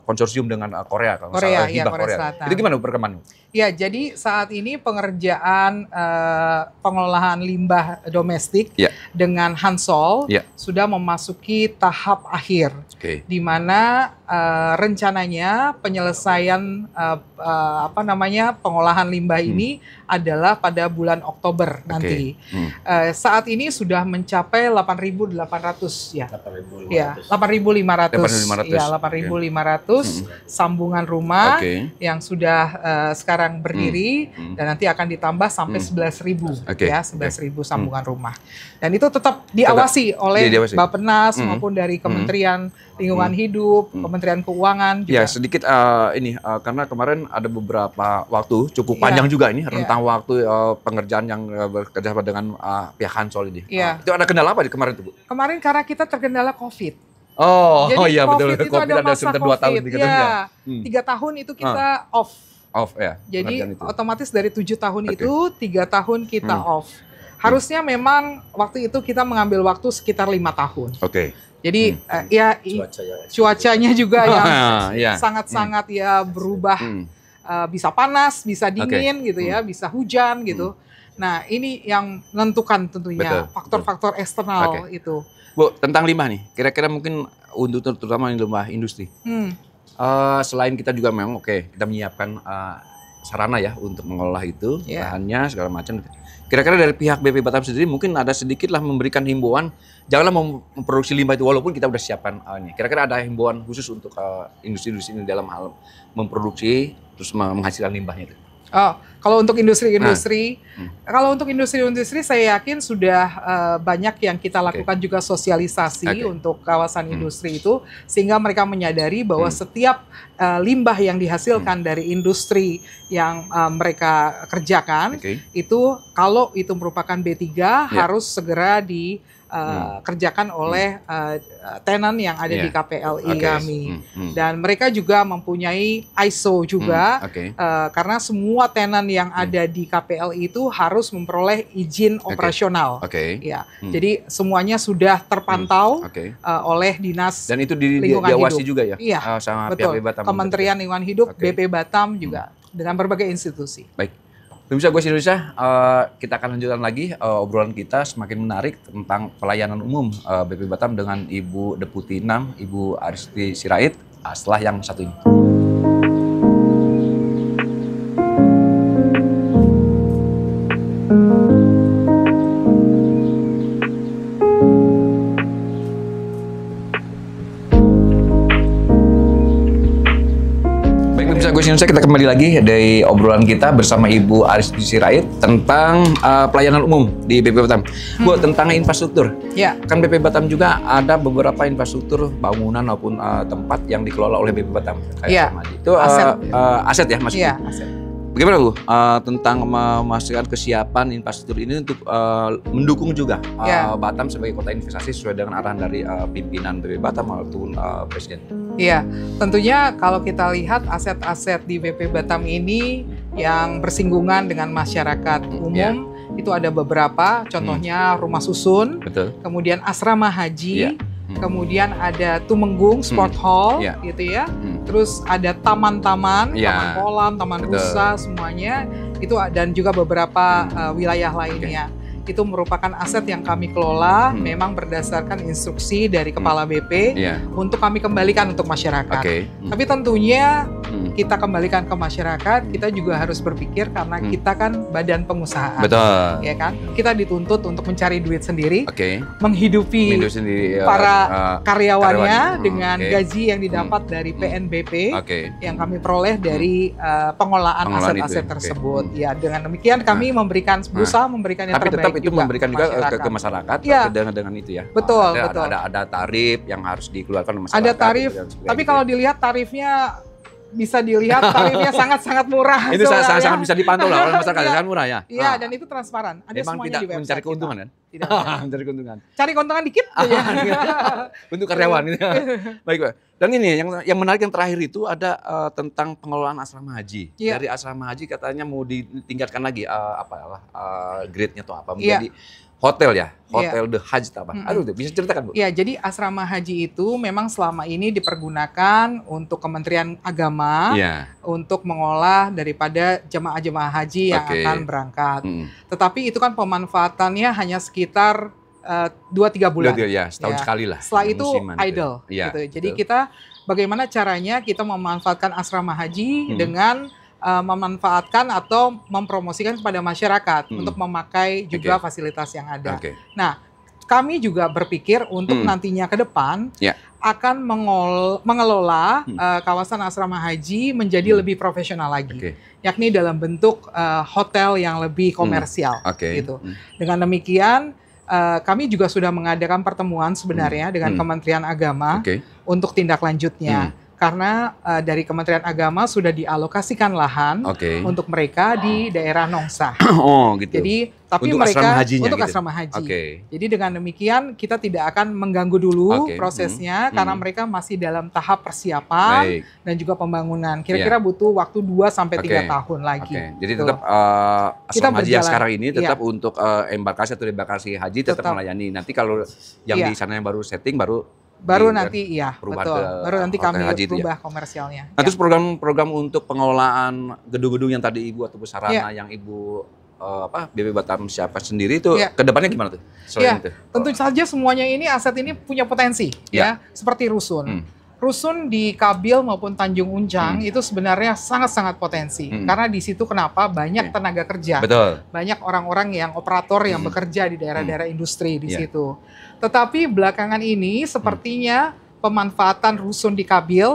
konsorsium dengan Korea kalau Korea Selatan. Itu gimana perkembangannya? Ya, jadi saat ini pengerjaan pengolahan limbah domestik dengan Hansol sudah memasuki tahap akhir, di mana rencananya penyelesaian pengolahan limbah ini adalah pada bulan Oktober nanti. Saat ini sudah mencapai 8.800 ya. 8.500. Ya, 8.500 sambungan rumah yang sudah sekarang berdiri dan nanti akan ditambah sampai 11.000 ya, 11.000 sambungan rumah. Dan itu tetap diawasi oleh Bappenas maupun dari Kementerian Lingkungan Hidup, Kementerian Keuangan juga. Ya, sedikit karena kemarin ada beberapa waktu cukup panjang juga ini rentang waktu pengerjaan yang bekerja dengan pihak Hansol ini. Itu ada kendala apa di kemarin tuh, Bu? Kemarin karena kita terkendala COVID. Jadi iya betul. COVID ada masa sekitar 2 tahun ya. 3 tahun itu kita off. Ya. Jadi otomatis dari 7 tahun itu 3 tahun kita off. Harusnya memang waktu itu kita mengambil waktu sekitar 5 tahun. Jadi cuacanya juga yang sangat-sangat berubah. Bisa panas, bisa dingin gitu ya, bisa hujan gitu. Nah, ini yang menentukan tentunya faktor-faktor eksternal itu. Bu, tentang limbah nih, kira-kira mungkin untuk terutama limbah industri. Selain kita juga memang kita menyiapkan sarana ya untuk mengolah itu, bahannya segala macam. Kira-kira dari pihak BP Batam sendiri mungkin ada sedikitlah memberikan himbauan, janganlah memproduksi limbah itu walaupun kita udah siapkan ini. Kira-kira ada himbauan khusus untuk industri-industri ini dalam hal memproduksi terus menghasilkan limbahnya itu. Oh, kalau untuk industri-industri, saya yakin sudah banyak yang kita lakukan juga sosialisasi untuk kawasan industri itu, sehingga mereka menyadari bahwa setiap limbah yang dihasilkan dari industri yang mereka kerjakan itu, kalau itu merupakan B3 harus segera dikerjakan oleh tenan yang ada di KPLI kami. Dan mereka juga mempunyai ISO juga, karena semua tenan yang ada di KPLI itu harus memperoleh izin operasional. Ya, jadi semuanya sudah terpantau oleh Dinas dan itu Lingkungan diawasi Hidup juga ya? Iya, sama betul. pihak Batam. Kementerian Lingkungan Hidup, BP Batam juga dengan berbagai institusi. Baik. Pemirsa Goes Indonesia, kita akan lanjutkan lagi obrolan kita semakin menarik tentang pelayanan umum BP Batam dengan Ibu Deputi 6, Ibu Aristi Sirait, setelah yang satu ini. Indonesia, kita kembali lagi dari obrolan kita bersama Ibu Aristi Sirait tentang pelayanan umum di BP Batam. Bu, tentang infrastruktur. Kan BP Batam juga ada beberapa infrastruktur bangunan maupun tempat yang dikelola oleh BP Batam. Itu aset ya maksudnya? Iya, aset. Bagaimana Bu tentang memastikan kesiapan infrastruktur ini untuk mendukung juga Batam sebagai kota investasi sesuai dengan arahan dari pimpinan BP Batam maupun Presiden? Iya, tentunya kalau kita lihat aset-aset di BP Batam ini yang bersinggungan dengan masyarakat umum itu ada beberapa, contohnya rumah susun, kemudian asrama haji, kemudian ada Tumenggung Sport Hall, gitu ya. Terus ada taman-taman, taman kolam, taman rusa, semuanya itu, dan juga beberapa wilayah lainnya. Itu merupakan aset yang kami kelola, memang berdasarkan instruksi dari Kepala BP untuk kami kembalikan untuk masyarakat. Tapi tentunya kita kembalikan ke masyarakat, kita juga harus berpikir karena kita kan badan pengusahaan, ya kan? Kita dituntut untuk mencari duit sendiri, menghidupi para karyawannya dengan gaji yang didapat dari PNBP yang kami peroleh dari pengelolaan aset-aset tersebut. Ya, dengan demikian kami berusaha memberikan yang terbaik. Itu juga memberikan juga ke masyarakat dengan itu ya. Betul. Ada tarif yang harus dikeluarkan oleh masyarakat. Ada tarif, tapi kalau dilihat tarifnya bisa dilihat tarifnya sangat-sangat murah. Itu sangat bisa dipantau lah oleh masyarakat, sangat murah ya. Iya, dan itu transparan. Ada memang semuanya tidak di website mencari keuntungan kan? Tidak. Mencari keuntungan. Cari keuntungan dikit aja. Untuk karyawan. Baik, Pak. Dan ini yang menarik yang terakhir itu ada tentang pengelolaan asrama haji. Dari asrama haji katanya mau ditingkatkan lagi grade-nya atau apa menjadi hotel ya, hotel The Hajj apa? Aduh, bisa ceritakan Bu? Iya, jadi asrama haji itu memang selama ini dipergunakan untuk Kementerian Agama untuk mengolah daripada jemaah-jemaah haji yang akan berangkat. Tetapi itu kan pemanfaatannya hanya sekitar 2-3 bulan. Setahun sekali lah. Setelah itu idle. Gitu. Jadi kita bagaimana caranya kita memanfaatkan asrama haji dengan memanfaatkan atau mempromosikan kepada masyarakat untuk memakai juga fasilitas yang ada. Nah, kami juga berpikir untuk nantinya ke depan akan mengelola kawasan asrama haji menjadi lebih profesional lagi, yakni dalam bentuk hotel yang lebih komersial. Gitu. Dengan demikian, kami juga sudah mengadakan pertemuan sebenarnya dengan Kementerian Agama untuk tindak lanjutnya. Karena dari Kementerian Agama sudah dialokasikan lahan untuk mereka di daerah Nongsa. Gitu. Jadi, tapi untuk mereka untuk asrama haji. Jadi dengan demikian kita tidak akan mengganggu dulu prosesnya karena mereka masih dalam tahap persiapan dan juga pembangunan. Kira-kira butuh waktu 2-3 tahun lagi. Jadi tetap asrama haji yang sekarang ini tetap untuk embarkasi atau debarkasi haji tetap melayani. Nanti kalau yang di sana yang baru setting baru nanti betul. Baru nanti kami berubah komersialnya. Nah, terus program-program untuk pengelolaan gedung-gedung yang tadi Ibu atau sarana yang Ibu BP Batam siapa sendiri itu kedepannya gimana tuh? Tentu saja semuanya ini aset ini punya potensi ya seperti rusun. Rusun di Kabil maupun Tanjung Uncang itu sebenarnya sangat-sangat potensi. Karena di situ kenapa? Banyak tenaga kerja. Betul. Banyak orang-orang yang operator yang bekerja di daerah-daerah industri di situ. Tetapi belakangan ini sepertinya pemanfaatan rusun di Kabil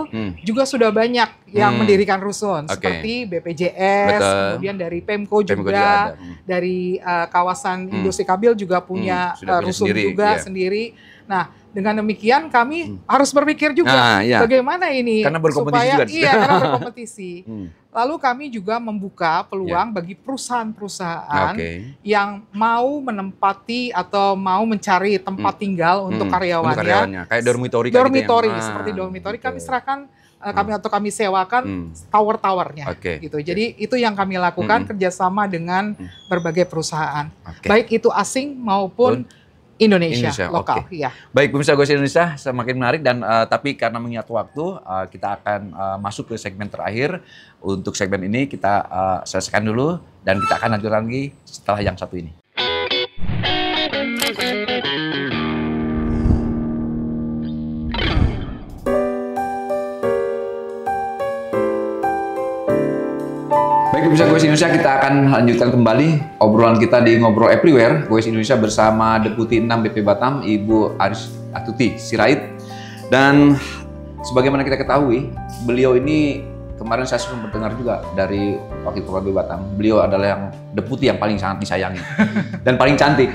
juga sudah banyak yang mendirikan rusun seperti BPJS, kemudian dari Pemko juga dari kawasan industri Kabil juga punya rusun sendiri, juga sendiri. Nah, dengan demikian kami harus berpikir juga bagaimana ini karena berkompetisi supaya juga. karena berkompetisi. Lalu kami juga membuka peluang bagi perusahaan-perusahaan yang mau menempati atau mau mencari tempat tinggal untuk karyawannya. Kayak dormitory Seperti dormitory kami serahkan kami sewakan tower-towernya gitu. Jadi itu yang kami lakukan kerjasama dengan berbagai perusahaan. Baik itu asing maupun Indonesia lokal. Baik, pemirsa Goes Indonesia, semakin menarik dan tapi karena mengingat waktu, kita akan masuk ke segmen terakhir. Untuk segmen ini kita selesaikan dulu dan kita akan lanjutkan lagi setelah yang satu ini. Baik, pemirsa Goes Indonesia, kita akan lanjutkan kembali obrolan kita di Ngobrol Everywhere Goes Indonesia bersama Deputi 6 BP Batam, Ibu Aristuti Sirait. Dan sebagaimana kita ketahui, beliau ini kemarin saya sempat mendengar juga dari Wakil Kepala BP Batam, beliau adalah yang deputi yang paling sangat disayangi dan paling cantik.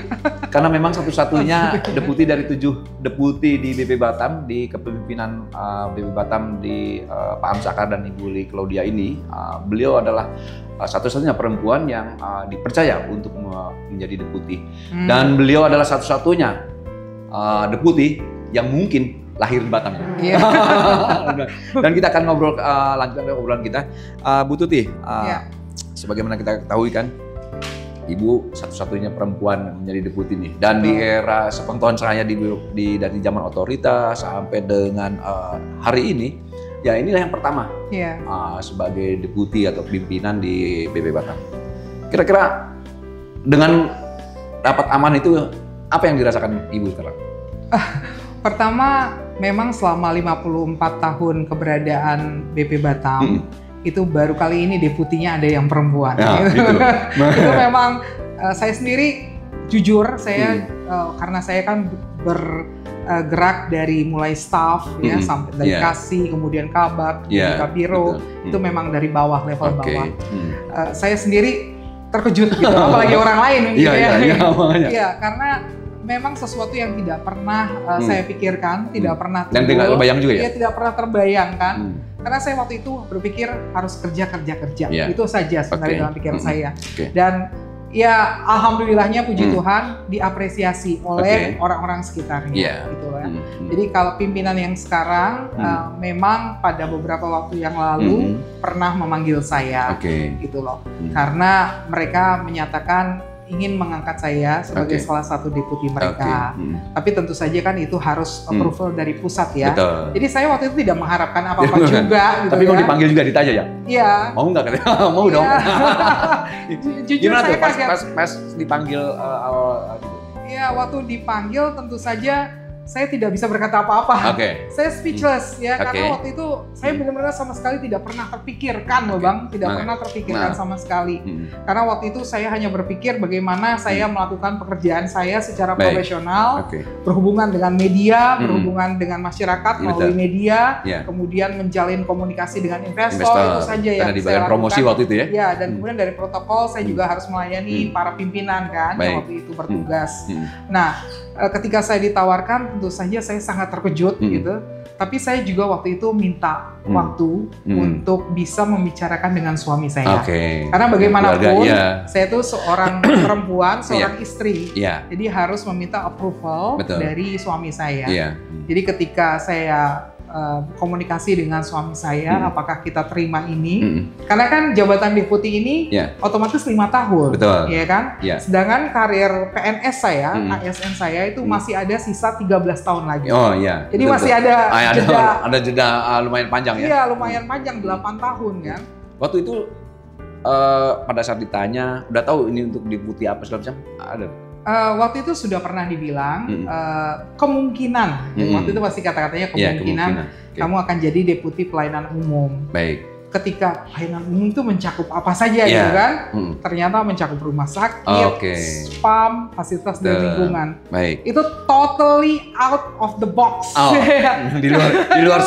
Karena memang satu-satunya deputi dari 7 deputi di BP Batam, di kepemimpinan BP Batam di Pak Amsakar dan Ibu Li Claudia ini, beliau adalah satu-satunya perempuan yang dipercaya untuk menjadi deputi. Dan beliau adalah satu-satunya deputi yang mungkin lahir di Batam. Dan kita akan ngobrol lanjutkan obrolan kita. Bu Tuti, sebagaimana kita ketahui kan, Ibu satu-satunya perempuan menjadi deputi nih. Dan di era sepengetahuan saya dari zaman otoritas sampai dengan hari ini, ya inilah yang pertama sebagai deputi atau pimpinan di BP Batam. Kira-kira dengan dapat aman itu apa yang dirasakan Ibu sekarang? Pertama, memang selama 54 tahun keberadaan BP Batam, itu baru kali ini deputinya ada yang perempuan. Itu memang saya sendiri jujur, karena saya kan bergerak dari mulai staff sampai dari Kasih, kemudian Kabak, Kabiro, itu memang dari bawah, level bawah. Saya sendiri terkejut gitu, apalagi orang lain mungkin karena memang sesuatu yang tidak pernah saya pikirkan, tidak pernah dan tidak terbayang juga ya? Tidak pernah terbayangkan. Karena saya waktu itu berpikir harus kerja. Itu saja sebenarnya dalam pikiran saya. Dan ya alhamdulillahnya puji Tuhan diapresiasi oleh orang-orang sekitarnya. Gitu lah. Jadi kalau pimpinan yang sekarang memang pada beberapa waktu yang lalu pernah memanggil saya, gitu loh. Karena mereka menyatakan ingin mengangkat saya sebagai salah satu deputi mereka. Tapi tentu saja kan itu harus approval dari pusat ya. Jadi saya waktu itu tidak mengharapkan apa-apa juga. Gitu. Tapi mau dipanggil juga ditanya ya? Iya. Mau nggak katanya? Mau dong. Jujur gimana saya tuh pas dipanggil awal? Iya, waktu dipanggil tentu saja saya tidak bisa berkata apa-apa. Saya speechless karena waktu itu saya benar-benar sama sekali tidak pernah terpikirkan loh Bang, tidak pernah terpikirkan sama sekali. Karena waktu itu saya hanya berpikir bagaimana saya melakukan pekerjaan saya secara profesional, berhubungan dengan media, berhubungan dengan masyarakat melalui media, kemudian menjalin komunikasi dengan investor, itu saja yang saya lakukan. Promosi waktu itu ya? Ya, dan kemudian dari protokol saya juga harus melayani para pimpinan kan yang waktu itu bertugas. Nah, ketika saya ditawarkan, tentu saja saya sangat terkejut gitu. Tapi saya juga waktu itu minta waktu untuk bisa membicarakan dengan suami saya. Karena bagaimanapun saya itu seorang perempuan, seorang istri. Jadi harus meminta approval dari suami saya. Jadi ketika saya komunikasi dengan suami saya, apakah kita terima ini? Karena kan jabatan deputi ini otomatis 5 tahun, ya kan? Sedangkan karir PNS saya, ASN saya itu masih ada sisa 13 tahun lagi. Jadi masih ada jeda lumayan panjang ya? Iya, lumayan panjang, 8 tahun kan. Waktu itu pada saat ditanya, udah tahu ini untuk deputi apa segala macam? Ada? Waktu itu sudah pernah dibilang kemungkinan, waktu itu pasti kata-katanya kemungkinan kamu akan jadi deputi pelayanan umum. Baik. Ketika pelayanan umum itu mencakup apa saja gitu kan? Ternyata mencakup rumah sakit, spam, fasilitas dan lingkungan. Baik. Itu totally out of the box. Di luar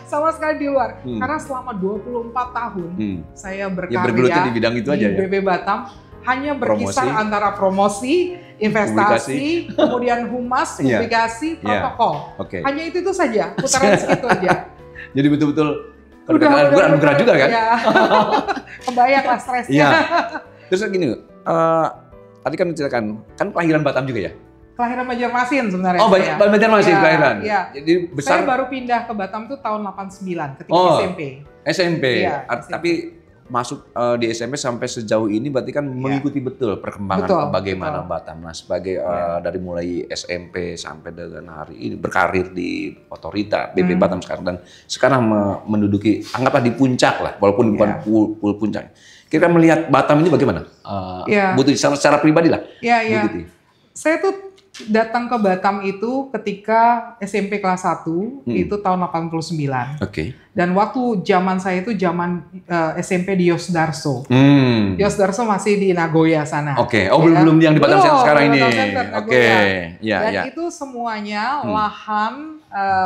sama sekali di luar. Karena selama 24 tahun saya berkarya bergelut di bidang itu aja di BP Batam. Hanya berkisar antara promosi, investasi, kemudian humas, publikasi, protokol. Hanya itu saja, putaran segitu aja. Jadi betul-betul anugerah juga kan? Ya. Kebayang lah stresnya. Ya. Terus gini, tadi kan menceritakan, kan kelahiran Batam juga ya? Kelahiran Banjarmasin sebenarnya. Oh, Banjarmasin kelahiran. Iya. Jadi besar. Saya baru pindah ke Batam tuh tahun 89 ketika SMP. SMP. Iya, tapi masuk di SMP sampai sejauh ini berarti kan mengikuti betul perkembangan bagaimana Batam. Nah, sebagai dari mulai SMP sampai dengan hari ini berkarir di Otorita BP Batam sekarang dan sekarang menduduki anggaplah di puncak lah, walaupun bukan full puncak. Kita melihat Batam ini bagaimana? Butuh secara pribadi lah. Iya. Saya tuh datang ke Batam itu ketika SMP kelas 1 itu tahun 89. Dan waktu zaman saya itu zaman SMP di Yosdarso. Yosdarso masih di Nagoya sana. Belum yang di Batam sekarang ini. Dan itu semuanya lahan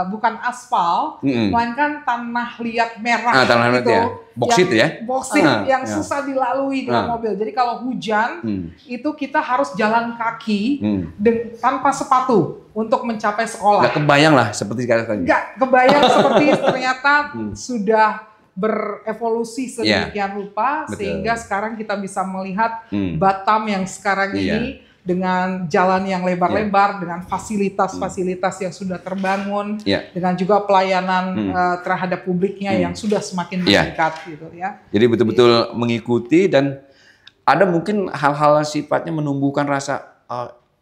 bukan aspal, melainkan tanah liat merah. Tanah liat ya. Boksit ya? Boksit yang susah dilalui dengan mobil. Jadi kalau hujan itu kita harus jalan kaki tanpa sepatu untuk mencapai sekolah. Gak kebayang lah seperti sekarang. Gak kebayang seperti ternyata sudah berevolusi sedemikian rupa sehingga sekarang kita bisa melihat Batam yang sekarang ini dengan jalan yang lebar-lebar, dengan fasilitas-fasilitas yang sudah terbangun, dengan juga pelayanan terhadap publiknya yang sudah semakin meningkat gitu ya. Jadi betul-betul mengikuti dan ada mungkin hal-hal sifatnya menumbuhkan rasa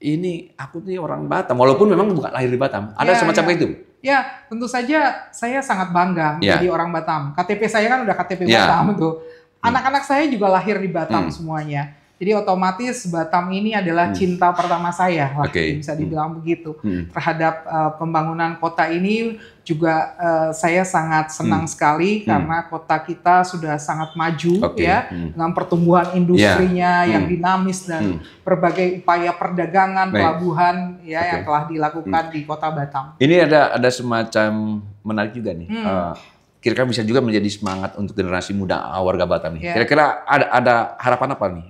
ini aku nih orang Batam, walaupun memang bukan lahir di Batam. Ada semacam itu? Ya, tentu saja saya sangat bangga menjadi orang Batam. KTP saya kan udah KTP Batam tuh. Anak-anak saya juga lahir di Batam semuanya. Jadi otomatis Batam ini adalah cinta pertama saya, lah, bisa dibilang begitu. Terhadap pembangunan kota ini juga saya sangat senang sekali karena kota kita sudah sangat maju dengan pertumbuhan industrinya yang dinamis dan berbagai upaya perdagangan, pelabuhan yang telah dilakukan di kota Batam. Ini ada semacam menarik juga nih. Kira-kira bisa juga menjadi semangat untuk generasi muda warga Batam nih. Kira-kira ada harapan apa nih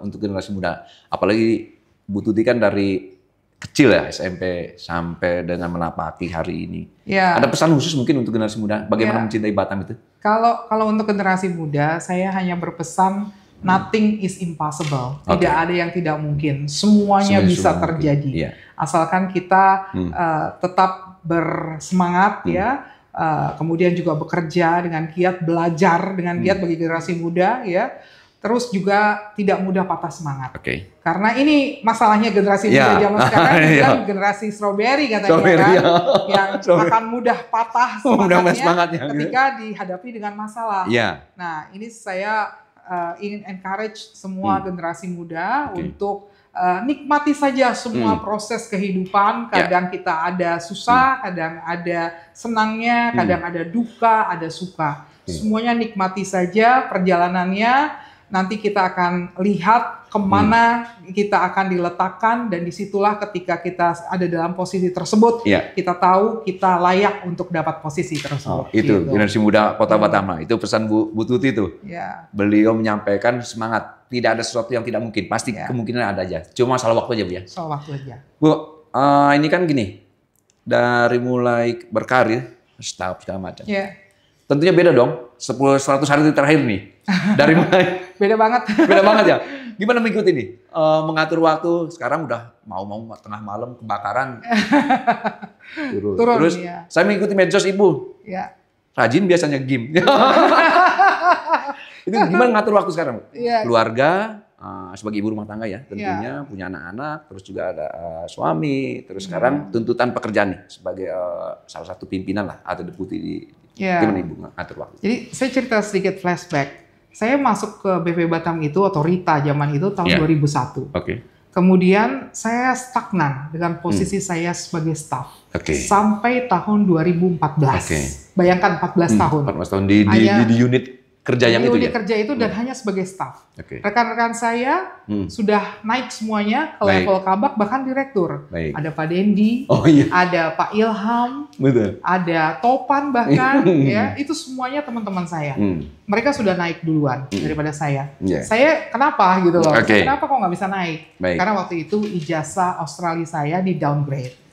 untuk generasi muda? Apalagi Bu Tuti kan dari kecil ya SMP sampai dengan menapaki hari ini. Ada pesan khusus mungkin untuk generasi muda bagaimana mencintai Batam itu? Kalau untuk generasi muda, saya hanya berpesan nothing is impossible. Tidak ada yang tidak mungkin. Semuanya bisa terjadi. Asalkan kita tetap bersemangat kemudian juga bekerja dengan giat, belajar dengan giat bagi generasi muda terus juga tidak mudah patah semangat. Karena ini masalahnya generasi muda zaman sekarang bilang generasi strawberry katanya yang akan mudah patah semangatnya ketika dihadapi dengan masalah. Nah, ini saya ingin encourage semua generasi muda untuk nikmati saja semua proses kehidupan. Kadang kita ada susah, kadang ada senangnya, kadang ada duka, ada suka. Semuanya nikmati saja perjalanannya. Nanti kita akan lihat kemana kita akan diletakkan dan disitulah ketika kita ada dalam posisi tersebut, kita tahu kita layak untuk dapat posisi tersebut. Itu generasi muda Kota Batam. Itu pesan Bu Tuti itu. Beliau menyampaikan semangat. Tidak ada sesuatu yang tidak mungkin. Pasti kemungkinan ada aja. Cuma masalah waktu aja Bu ya. Soal waktu aja. Bu, ini kan gini. Dari mulai berkarir, setahap segala macam. Tentunya beda dong. 100 hari terakhir nih. Dari mulai. Beda banget. Beda banget ya. Gimana mengikuti nih? Mengatur waktu. Sekarang udah mau tengah malam kebakaran. Turun. Terus saya mengikuti medsos Ibu. Rajin biasanya game. Itu gimana ngatur waktu sekarang? Keluarga, sebagai ibu rumah tangga ya tentunya, punya anak-anak, terus juga ada suami, terus sekarang tuntutan pekerjaan nih sebagai salah satu pimpinan lah atau deputi di gimana Ibu ngatur waktu? Jadi saya cerita sedikit flashback. Saya masuk ke BP Batam itu Otorita zaman itu tahun 2001. Kemudian saya stagnan dengan posisi saya sebagai staff sampai tahun 2014. Bayangkan 14 tahun. 14 tahun di unit kerja yang itu ya? Unit kerja itu dan hanya sebagai staff. Rekan-rekan saya sudah naik semuanya ke level kabak, bahkan direktur. Ada Pak Dendi, ada Pak Ilham, ada Topan bahkan, ya itu semuanya teman-teman saya. Mereka sudah naik duluan daripada saya. Saya kenapa gitu loh? Kenapa kok nggak bisa naik? Karena waktu itu ijazah Australia saya di downgrade.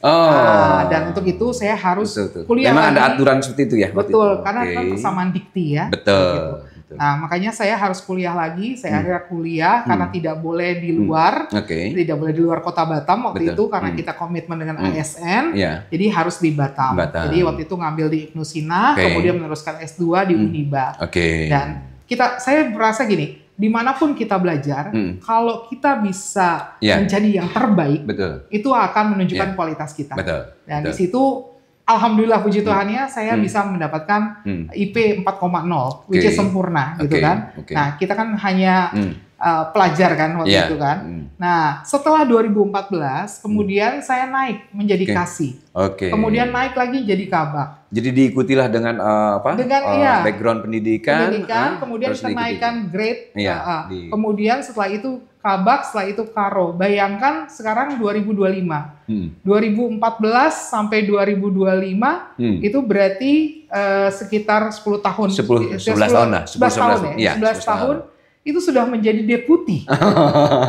Dan untuk itu saya harus kuliah. Memang ada aturan seperti itu ya? Betul, karena kan persamaan dikti ya. Betul. Nah, makanya saya harus kuliah lagi. Saya akhirnya kuliah karena tidak boleh di luar, tidak boleh di luar kota Batam waktu itu karena kita komitmen dengan ASN. Jadi harus di Batam. Jadi waktu itu ngambil di Ibnu Sina, kemudian meneruskan S2 di Uniba. Dan saya berasa gini, dimanapun kita belajar, kalau kita bisa menjadi yang terbaik, itu akan menunjukkan kualitas kita. Dan di situ, alhamdulillah puji Tuhannya, saya bisa mendapatkan IP 4,0, which is sempurna, gitu kan. Nah, kita kan hanya pelajar kan waktu itu kan. Nah, setelah 2014, kemudian saya naik menjadi kasih. Kemudian naik lagi jadi kabak. Jadi diikutilah dengan background pendidikan, kemudian kenaikan grade. Kemudian setelah itu kabak, setelah itu karo. Bayangkan sekarang 2025. 2014 sampai 2025 itu berarti sekitar 10 tahun. 11 tahun lah. 11 tahun ya. 11 tahun. Itu sudah menjadi deputi.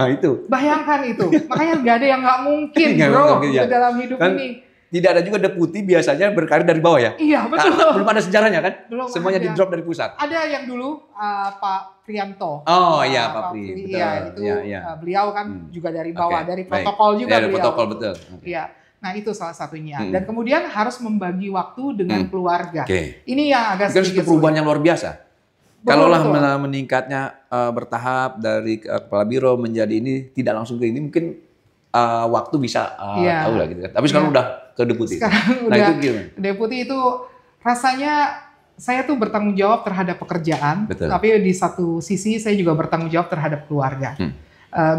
Itu. Bayangkan itu. Makanya nggak ada yang nggak mungkin, bro, dalam hidup ini. Tidak ada juga deputi biasanya berkarir dari bawah ya? Iya, betul. Belum ada sejarahnya kan? Belum. Semuanya di drop dari pusat. Ada yang dulu Pak Prianto. Oh iya, Pak Pri. Iya, itu beliau kan juga dari bawah, dari protokol juga beliau. Protokol, betul. Iya. Nah, itu salah satunya. Dan kemudian harus membagi waktu dengan keluarga. Ini yang agak sedikit perubahan yang luar biasa. Kalaulah meningkatnya bertahap dari kepala biro menjadi ini tidak langsung ke ini, mungkin waktu bisa tahu lah gitu kan. Tapi sekarang udah ke deputi. Sekarang udah itu gimana? Deputi itu rasanya saya tuh bertanggung jawab terhadap pekerjaan, tapi di satu sisi saya juga bertanggung jawab terhadap keluarga.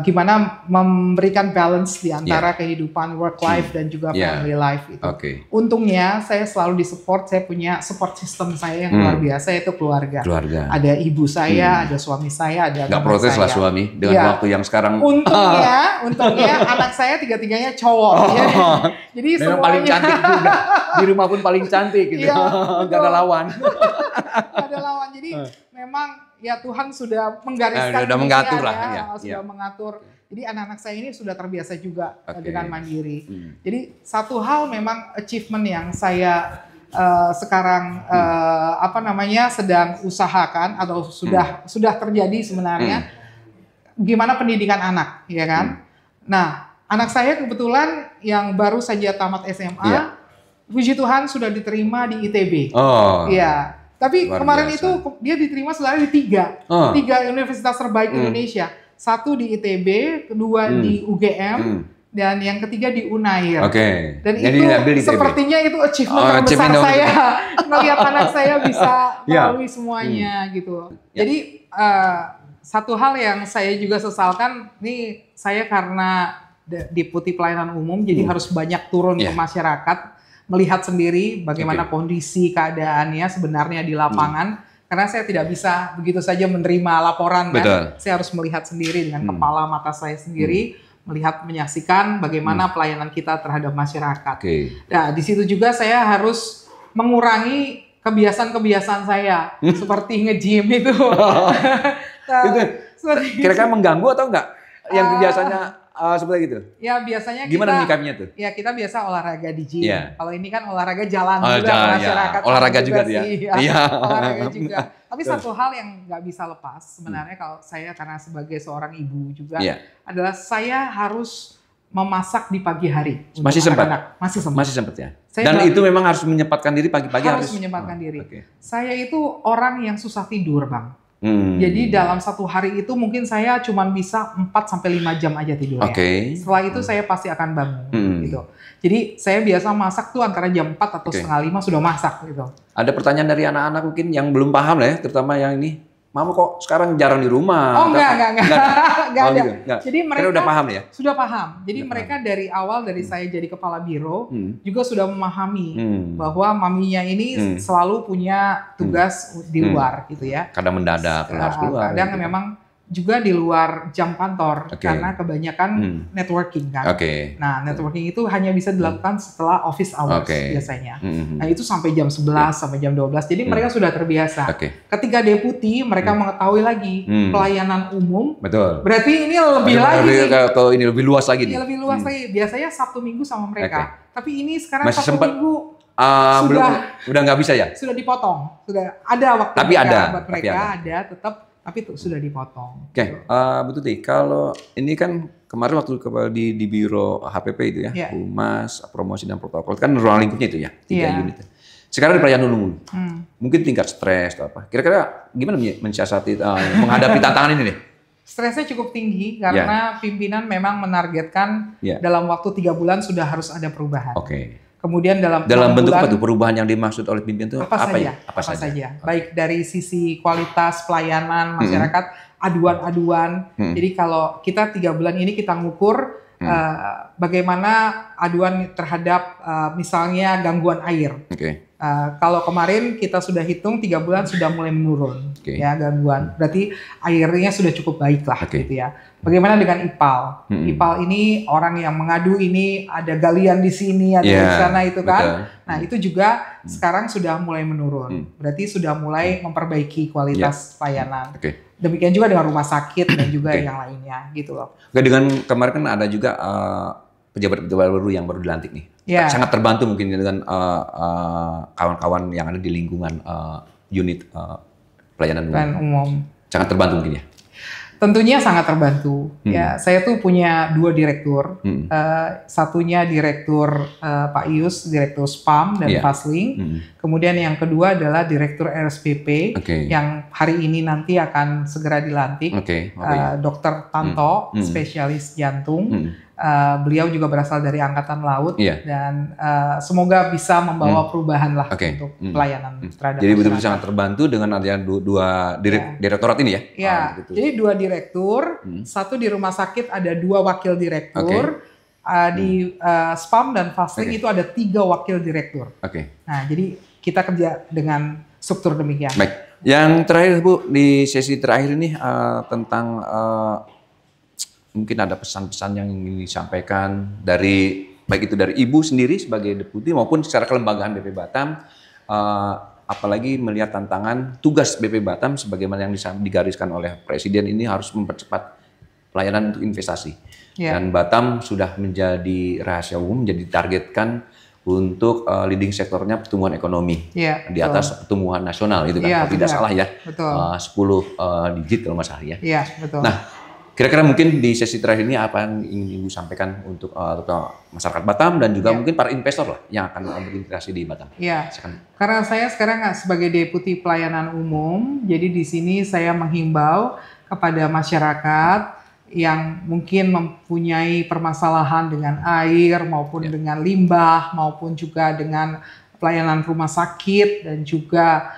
Gimana memberikan balance di antara kehidupan work life dan juga family life itu. Untungnya saya selalu disupport, saya punya support system saya yang luar biasa, yaitu keluarga. Ada ibu saya, ada suami saya, ada nggak protes lah suami dengan waktu yang sekarang. Untungnya anak saya tiga-tiganya cowok. Jadi memang semuanya paling cantik juga. Di rumah pun paling cantik gitu. Nggak ada lawan. Nggak ada lawan. Jadi memang ya Tuhan sudah menggariskan, sudah mengatur lah, sudah mengatur. Jadi anak-anak saya ini sudah terbiasa juga dengan mandiri. Jadi satu hal memang achievement yang saya sekarang sedang usahakan atau sudah terjadi sebenarnya. Gimana pendidikan anak, ya kan? Nah, anak saya kebetulan yang baru saja tamat SMA, puji Tuhan sudah diterima di ITB. Iya. Tapi kemarin itu dia diterima sebenarnya di tiga universitas terbaik Indonesia. Satu di ITB, kedua di UGM, dan yang ketiga di Unair. Dan jadi itu sepertinya itu achievement terbesar saya. Melihat anak saya bisa melalui semuanya gitu. Jadi satu hal yang saya juga sesalkan, nih saya karena deputi pelayanan umum, jadi harus banyak turun ke masyarakat. Melihat sendiri bagaimana kondisi keadaannya sebenarnya di lapangan, karena saya tidak bisa begitu saja menerima laporan kan, saya harus melihat sendiri dengan kepala mata saya sendiri, menyaksikan bagaimana pelayanan kita terhadap masyarakat. Nah, di situ juga saya harus mengurangi kebiasaan-kebiasaan saya seperti nge-gym itu. Kira-kira mengganggu atau enggak? Yang biasanya seperti gitu? Ya biasanya gimana menyikapinya tuh? Ya kita biasa olahraga di gym. Kalau ini kan olahraga jalan juga masyarakat. Olahraga juga dia. Olahraga juga. Tapi satu hal yang nggak bisa lepas sebenarnya kalau saya karena sebagai seorang ibu juga adalah saya harus memasak di pagi hari. Masih sempat? Masih sempat ya? Dan itu memang harus menyempatkan diri pagi-pagi harus menyempatkan diri. Saya itu orang yang susah tidur, Bang. Jadi dalam satu hari itu mungkin saya cuma bisa 4-5 jam aja tidurnya. Setelah itu saya pasti akan bangun gitu. Jadi saya biasa masak tuh antara jam 4 atau setengah 5 sudah masak gitu. Ada pertanyaan dari anak-anak mungkin yang belum paham lah ya, terutama yang ini. Mama kok sekarang jarang di rumah. Oh enggak ada. Gitu. Jadi mereka udah paham ya? Sudah paham. Jadi mereka dari awal dari saya jadi kepala biro juga sudah memahami bahwa maminya ini selalu punya tugas di luar gitu ya. Kadang mendadak harus keluar. Kadang gitu. memang juga di luar jam kantor karena kebanyakan networking kan. Nah, networking itu hanya bisa dilakukan setelah office hours biasanya. Nah, itu sampai jam 11 sampai jam 12. Jadi mereka sudah terbiasa. Ketika deputi mereka mengetahui lagi pelayanan umum. Betul. Berarti ini lebih lagi. Atau ini lebih luas lagi nih. Lebih luas lagi. Biasanya Sabtu Minggu sama mereka. Tapi ini sekarang masih Sabtu sempat, Minggu udah nggak bisa ya? Sudah dipotong. Sudah ada waktu tapi buat mereka ada tetap. Tapi itu sudah dipotong. Bu Tuti, kalau ini kan kemarin waktu di biro HPP itu ya, Humas, Promosi dan Protokol, kan ruang lingkupnya itu ya, 3 unit. Sekarang di pelayanan umum, mungkin tingkat stres atau apa. Kira-kira gimana mensiasati, menghadapi tantangan ini nih? Stresnya cukup tinggi karena pimpinan memang menargetkan dalam waktu 3 bulan sudah harus ada perubahan. Kemudian dalam bentuk apa tuh perubahan yang dimaksud oleh pimpinan itu apa saja? Baik dari sisi kualitas pelayanan masyarakat, aduan-aduan. Jadi kalau kita 3 bulan ini kita ngukur bagaimana aduan terhadap misalnya gangguan air. Kalau kemarin kita sudah hitung 3 bulan sudah mulai menurun ya gangguan. Berarti airnya sudah cukup baik lah gitu ya. Bagaimana dengan IPAL? IPAL ini orang yang mengadu ini ada galian di sini, ada di sana itu kan. Betul. Nah itu juga sekarang sudah mulai menurun. Berarti sudah mulai memperbaiki kualitas pelayanan. Demikian juga dengan rumah sakit dan juga yang lainnya gitu loh. Dengan kemarin kan ada juga pejabat-pejabat baru yang baru dilantik nih. Sangat terbantu mungkin dengan kawan-kawan yang ada di lingkungan unit pelayanan umum. Sangat terbantu mungkin ya. Tentunya sangat terbantu. Ya, saya tuh punya 2 direktur. Satunya direktur Pak Ius, direktur SPAM dan Fasling. Kemudian yang kedua adalah direktur RSPP yang hari ini nanti akan segera dilantik. Dr. Tanto, spesialis jantung. Beliau juga berasal dari Angkatan Laut dan semoga bisa membawa perubahan lah untuk pelayanan terhadap jadi betul-betul sangat terbantu dengan adanya 2 direktorat ini ya? Gitu. Jadi 2 direktur, satu di rumah sakit ada 2 wakil direktur, di SPAM dan Fasling itu ada 3 wakil direktur. Nah jadi kita kerja dengan struktur demikian. Baik, yang terakhir Bu, di sesi terakhir ini tentang mungkin ada pesan-pesan yang ingin disampaikan dari baik itu dari Ibu sendiri sebagai deputi maupun secara kelembagaan BP Batam, apalagi melihat tantangan tugas BP Batam sebagaimana yang digariskan oleh Presiden ini harus mempercepat pelayanan untuk investasi. Dan Batam sudah menjadi rahasia umum, menjadi ditargetkan untuk leading sektornya pertumbuhan ekonomi di atas pertumbuhan nasional itu kan, kalau tidak salah ya, 10 digit kalau nggak salah ya. Nah, kira-kira mungkin di sesi terakhir ini apa yang ingin Ibu sampaikan untuk masyarakat Batam dan juga mungkin para investor lah yang akan berinvestasi di Batam? Karena saya sekarang sebagai Deputi Pelayanan Umum, jadi di sini saya menghimbau kepada masyarakat yang mungkin mempunyai permasalahan dengan air maupun dengan limbah maupun juga dengan pelayanan rumah sakit dan juga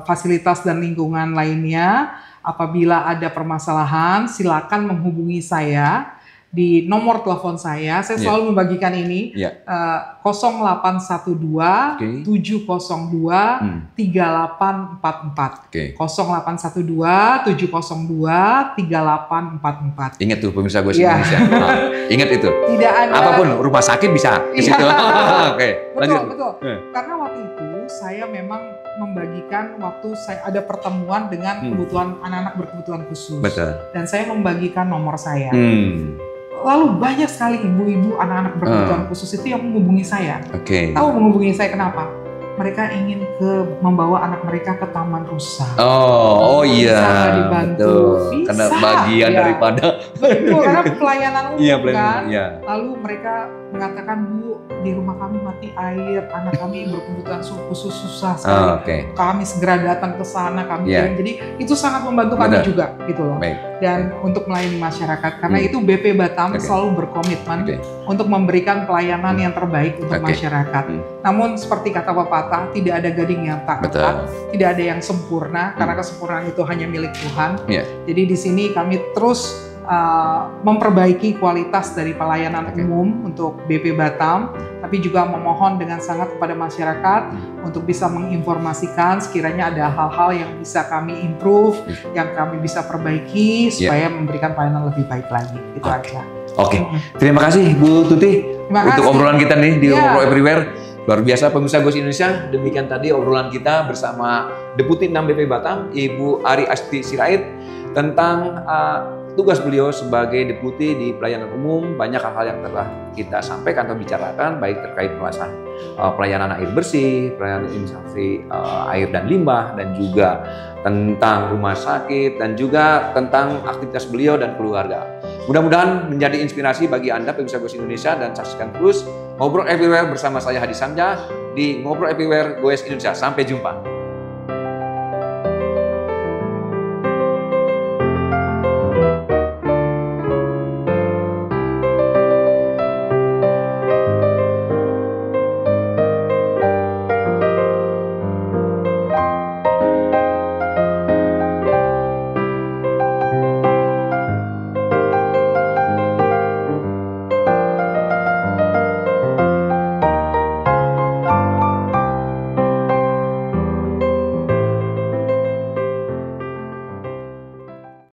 fasilitas dan lingkungan lainnya. Apabila ada permasalahan, silakan menghubungi saya di nomor telepon saya. Saya selalu membagikan ini 0812 702 3844. 0812 702 3844. Ingat tuh pemirsa Goes Indonesia. Ingat itu. Tidak ada. Apapun rumah sakit bisa di situ. Betul. Karena waktu itu saya memang membagikan waktu saya ada pertemuan dengan kebutuhan anak-anak berkebutuhan khusus. Dan saya membagikan nomor saya. Lalu banyak sekali ibu-ibu anak-anak berkebutuhan khusus itu yang menghubungi saya. Tahu menghubungi saya kenapa? Mereka ingin membawa anak mereka ke taman rusa. Bisa dibantu. Bisa, karena bagian daripada. Betul, karena pelayanan umum kan. Lalu mereka mengatakan, Bu, di rumah kami mati air, anak kami berkebutuhan khusus susah sekali. Kami segera datang ke sana, kami. Jadi itu sangat membantu kami juga, gitu loh. dan untuk melayani masyarakat. Karena itu BP Batam selalu berkomitmen untuk memberikan pelayanan yang terbaik untuk masyarakat. Namun seperti kata pepatah, tidak ada gading yang tak retak, tidak ada yang sempurna, karena kesempurnaan itu hanya milik Tuhan. Jadi di sini kami terus memperbaiki kualitas dari pelayanan umum untuk BP Batam, tapi juga memohon dengan sangat kepada masyarakat untuk bisa menginformasikan sekiranya ada hal-hal yang bisa kami improve, yang kami bisa perbaiki supaya memberikan pelayanan lebih baik lagi. Itu aja. Terima kasih Bu Tuti untuk obrolan kita nih di Ngobrol Everywhere. Luar biasa pemirsa Goes Indonesia, demikian tadi obrolan kita bersama Deputi 6 BP Batam, Ibu Ari Astuti Sirait, tentang tugas beliau sebagai deputi di pelayanan umum. Banyak hal-hal yang telah kita sampaikan atau bicarakan, baik terkait pelayanan air bersih, pelayanan instansi air dan limbah, dan juga tentang rumah sakit, dan juga tentang aktivitas beliau dan keluarga. Mudah-mudahan menjadi inspirasi bagi Anda pemirsa Goes Indonesia, dan saksikan terus Ngobrol Everywhere bersama saya Hadi Samja di Ngobrol Everywhere Goes Indonesia. Sampai jumpa.